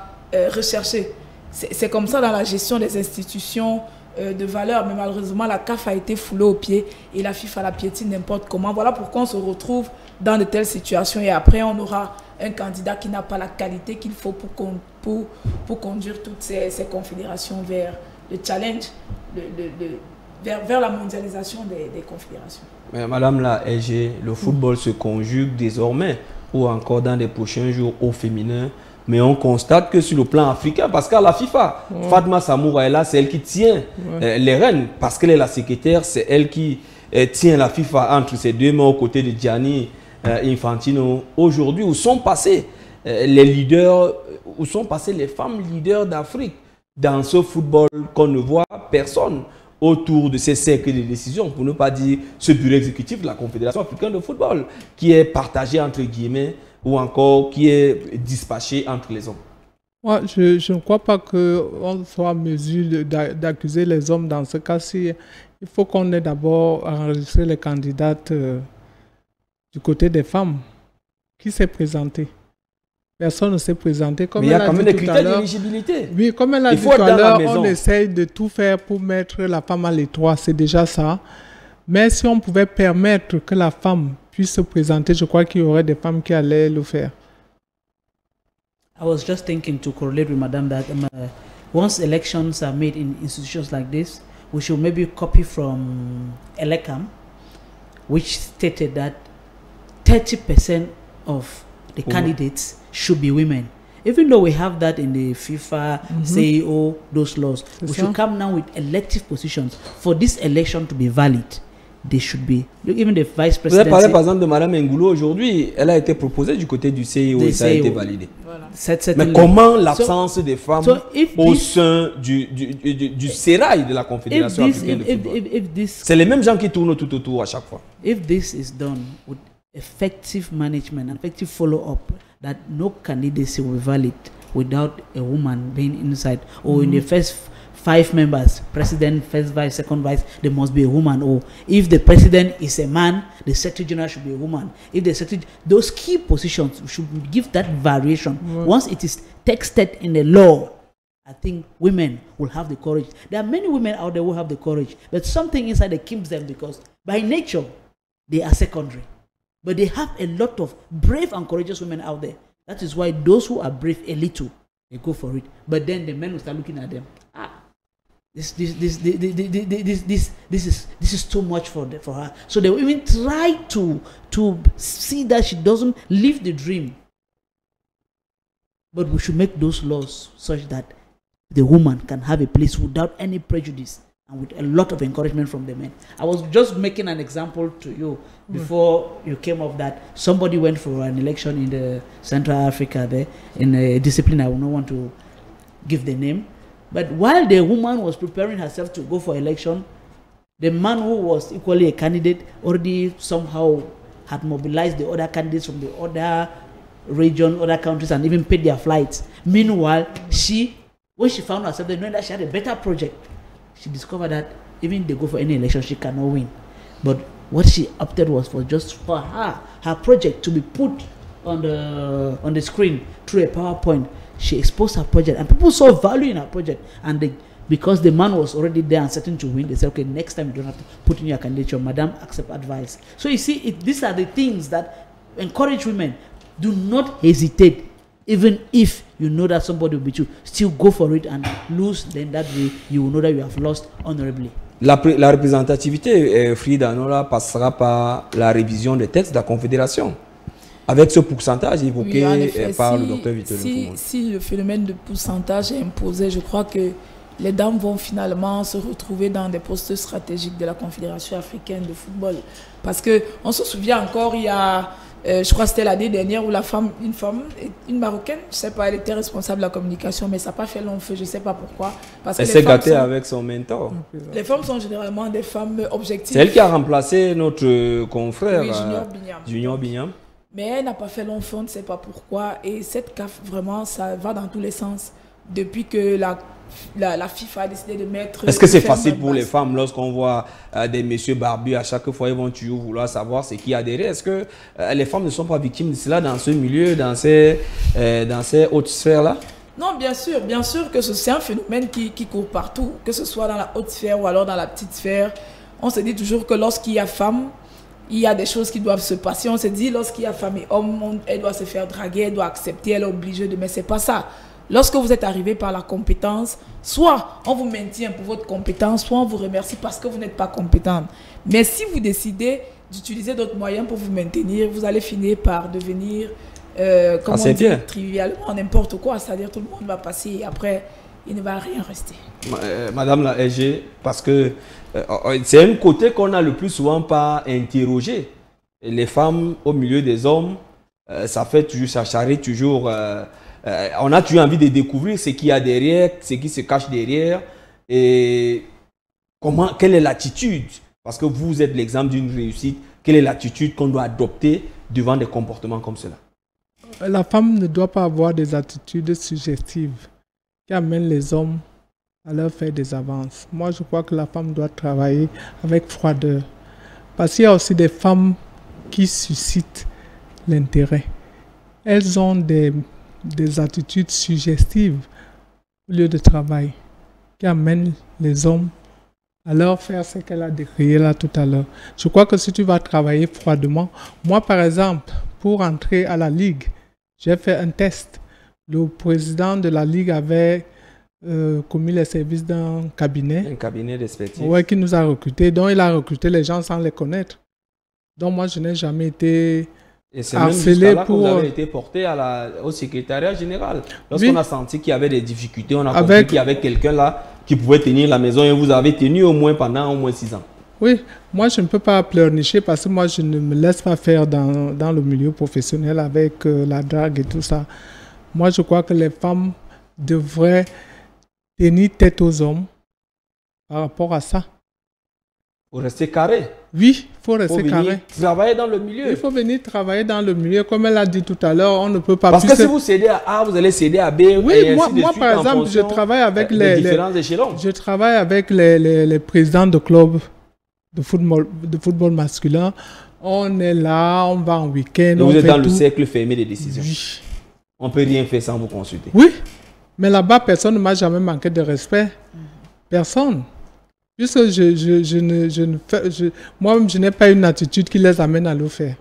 Speaker 3: recherchée. C'est comme ça dans la gestion des institutions de valeur. Mais malheureusement, la CAF a été foulée aux pieds et la FIFA la piétine n'importe comment. Voilà pourquoi on se retrouve dans de telles situations. Et après, on aura un candidat qui n'a pas la qualité qu'il faut pour conduire toutes ces confédérations vers le challenge, vers la mondialisation des confédérations.
Speaker 1: Mais Madame la SG, le football se conjugue désormais ou encore dans les prochains jours au féminin. Mais on constate que sur le plan africain, parce qu'à la FIFA, Fatma Samoura est là, c'est elle qui tient les rênes. Parce qu'elle est la secrétaire, c'est elle qui tient la FIFA entre ses deux mains aux côtés de Gianni Infantino. Aujourd'hui, où sont passés les leaders, où sont passées les femmes leaders d'Afrique dans ce football qu'on ne voit personne autour de ces cercles de décision, pour ne pas dire ce bureau exécutif de la Confédération africaine de football, qui est partagé entre guillemets, ou encore qui est dispatché entre les hommes.
Speaker 4: Moi, je ne crois pas qu'on soit en mesure d'accuser les hommes dans ce cas-ci. Il faut qu'on ait d'abord enregistré les candidates du côté des femmes. Qui s'est présenté? Personne ne s'est présenté. Comme
Speaker 1: mais il y a quand même des critères d'éligibilité.
Speaker 4: Oui, comme elle a dit tout à l'heure, on essaye de tout faire pour mettre la femme à l'étroit. C'est déjà ça. Mais si on pouvait permettre que la femme puisse se présenter, je crois qu'il y aurait des femmes qui allaient le faire.
Speaker 2: I was just thinking to correlate with Madame that once elections are made in institutions like this, we should maybe copy from Elecam, which stated that 30% of the candidates should be women. Even though we have that in the FIFA, CEO, those laws, we should come now with elective positions. For this election to be valid, they should be. Look, even the vice president.
Speaker 1: Vous avez parlé par exemple de Madame Ngoulou aujourd'hui. Elle a été proposée du côté du CEO et ça a été validé. Voilà. Mais comment l'absence des femmes au sein du sérail de la Confédération africaine de football? C'est les mêmes gens qui tournent tout autour à chaque fois.
Speaker 2: If this is done with effective management, effective follow-up, that no candidacy will be valid without a woman being inside, or in the first 5 members, president, first vice, second vice, there must be a woman. Or if the president is a man, the secretary general should be a woman. If the secretary, those key positions should give that variation. Once it is texted in the law, I think women will have the courage. There are many women out there who have the courage, but something inside that keeps them, because by nature they are secondary. But they have a lot of brave and courageous women out there. That is why those who are brave a little they go for it. But then the men will start looking at them. This is too much for her. So they will even try to see that she doesn't live the dream. But we should make those laws such that the woman can have a place without any prejudice and with a lot of encouragement from the men. I was just making an example to you before you came up that somebody went for an election in the Central Africa there in a discipline I will not want to give the name. But while the woman was preparing herself to go for election, the man who was equally a candidate already somehow had mobilized the other candidates from the other region, other countries, and even paid their flights. Meanwhile, when she found herself, knowing that she had a better project, she discovered that even if they go for any election, she cannot win. But what she opted was for just for her project to be put on the screen through a PowerPoint. She exposed her project, and people saw value in her project. And because the man was already there and certain to win, they said, okay, next time you don't have to put in your candidature. Madam, accept advice. So you see, these are the things that encourage women. Do not hesitate. Even if you know that somebody will beat you, still go for it and lose. Then that way, you will know that you have lost honorably.
Speaker 1: La représentativité, Frida Nola, passera par la révision des textes de la Confédération. Avec ce pourcentage évoqué par le docteur Victor Nkoumou.
Speaker 3: Si le phénomène de pourcentage est imposé, je crois que les dames vont finalement se retrouver dans des postes stratégiques de la Confédération africaine de football. Parce qu'on se souvient encore, il y a... je crois que c'était l'année dernière où une Marocaine, je ne sais pas, elle était responsable de la communication, mais ça n'a pas fait long feu, je ne sais pas pourquoi. Parce
Speaker 1: elle s'est gâtée avec son mentor.
Speaker 3: Les femmes sont généralement des femmes objectives.
Speaker 1: C'est elle qui a remplacé notre confrère,
Speaker 3: oui,
Speaker 1: Junior Bignam.
Speaker 3: Mais elle n'a pas fait long feu, on ne sait pas pourquoi. Et cette CAF, vraiment, ça va dans tous les sens. Depuis que la FIFA a décidé de mettre...
Speaker 1: Est-ce que c'est facile pour les femmes lorsqu'on voit des messieurs barbus à chaque fois, ils vont toujours vouloir savoir ce qui a derrière? Est-ce que les femmes ne sont pas victimes de cela dans ce milieu, dans ces hautes sphères-là?
Speaker 3: Non, bien sûr que c'est un phénomène qui court partout, que ce soit dans la haute sphère ou alors dans la petite sphère. On se dit toujours que lorsqu'il y a femme, il y a des choses qui doivent se passer. On se dit lorsqu'il y a femme et homme, elle doit se faire draguer, elle doit accepter, elle est obligée de... Mais c'est pas ça. Lorsque vous êtes arrivé par la compétence, soit on vous maintient pour votre compétence, soit on vous remercie parce que vous n'êtes pas compétente. Mais si vous décidez d'utiliser d'autres moyens pour vous maintenir, vous allez finir par devenir, comme on dit, trivialement n'importe quoi. C'est-à-dire tout le monde va passer et après, il ne va rien rester.
Speaker 1: Madame la SG, parce que c'est un côté qu'on a le plus souvent pas interrogé. Les femmes au milieu des hommes, ça fait toujours, ça charrie toujours... on a toujours envie de découvrir ce qu'il y a derrière, ce qui se cache derrière et quelle est l'attitude, parce que vous êtes l'exemple d'une réussite, quelle est l'attitude qu'on doit adopter devant des comportements comme cela?
Speaker 4: La femme ne doit pas avoir des attitudes suggestives qui amènent les hommes à leur faire des avances. Moi, je crois que la femme doit travailler avec froideur, parce qu'il y a aussi des femmes qui suscitent l'intérêt. Elles ont des attitudes suggestives au lieu de travail qui amènent les hommes à leur faire ce qu'elle a décrié là tout à l'heure. Je crois que si tu vas travailler froidement, moi par exemple, pour entrer à la Ligue, j'ai fait un test. Le président de la Ligue avait commis les services d'un cabinet.
Speaker 1: Un cabinet d'expertise.
Speaker 4: Ouais, qui nous a recrutés. Donc il a recruté les gens sans les connaître. Donc moi je n'ai jamais été...
Speaker 1: Et c'est même jusqu'à là que vous avez été porté au secrétariat général. Lorsqu'on a senti qu'il y avait des difficultés, on a compris qu'il y avait quelqu'un là qui pouvait tenir la maison et vous avez tenu au moins pendant au moins 6 ans.
Speaker 4: Oui, moi je ne peux pas pleurnicher parce que moi je ne me laisse pas faire dans le milieu professionnel avec la drague et tout ça. Moi je crois que les femmes devraient tenir tête aux hommes par rapport à ça.
Speaker 1: Pour rester carré.
Speaker 4: Oui, il faut rester carré.
Speaker 1: Travailler dans le milieu.
Speaker 4: Il faut venir travailler dans le milieu. Comme elle a dit tout à l'heure, on ne peut pas...
Speaker 1: Parce que si vous cédez à A, vous allez céder à B.
Speaker 4: Oui, moi par exemple, je travaille avec je travaille avec les présidents de clubs de football masculin. On est là, on va en week-end.
Speaker 1: Vous êtes dans le cercle fermé des décisions. Oui. On ne peut rien faire sans vous consulter.
Speaker 4: Oui, mais là-bas, personne ne m'a jamais manqué de respect. Personne. Puisque moi-même, je n'ai pas une attitude qui les amène à le faire.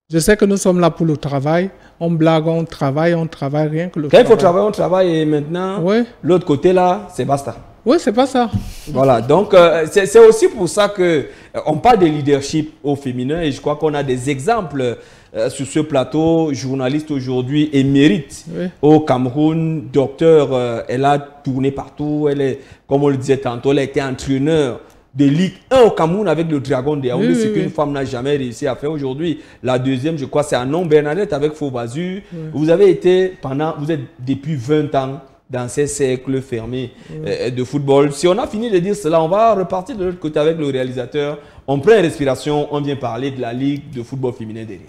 Speaker 4: Je sais que nous sommes là pour le travail. On blague, on travaille rien que le
Speaker 1: Quand
Speaker 4: travail.
Speaker 1: il faut travailler, on travaille et maintenant, l'autre côté là, c'est basta.
Speaker 4: Oui, c'est pas ça.
Speaker 1: Voilà, donc c'est aussi pour ça qu'on parle de leadership au féminin et je crois qu'on a des exemples sur ce plateau. Journaliste aujourd'hui émérite au Cameroun, docteur, elle a tourné partout, elle est, comme on le disait tantôt, elle a été entraîneur de Ligue 1 au Cameroun avec le Dragon de Yaoundé, ce qu'une femme n'a jamais réussi à faire aujourd'hui. La deuxième, je crois, c'est Anon Bernadette avec Faux-Bazu. Vous avez été vous êtes depuis 20 ans dans ces cercles fermés de football. Si on a fini de dire cela, on va repartir de l'autre côté avec le réalisateur. On prend une respiration, on vient parler de la Ligue de football féminin derrière.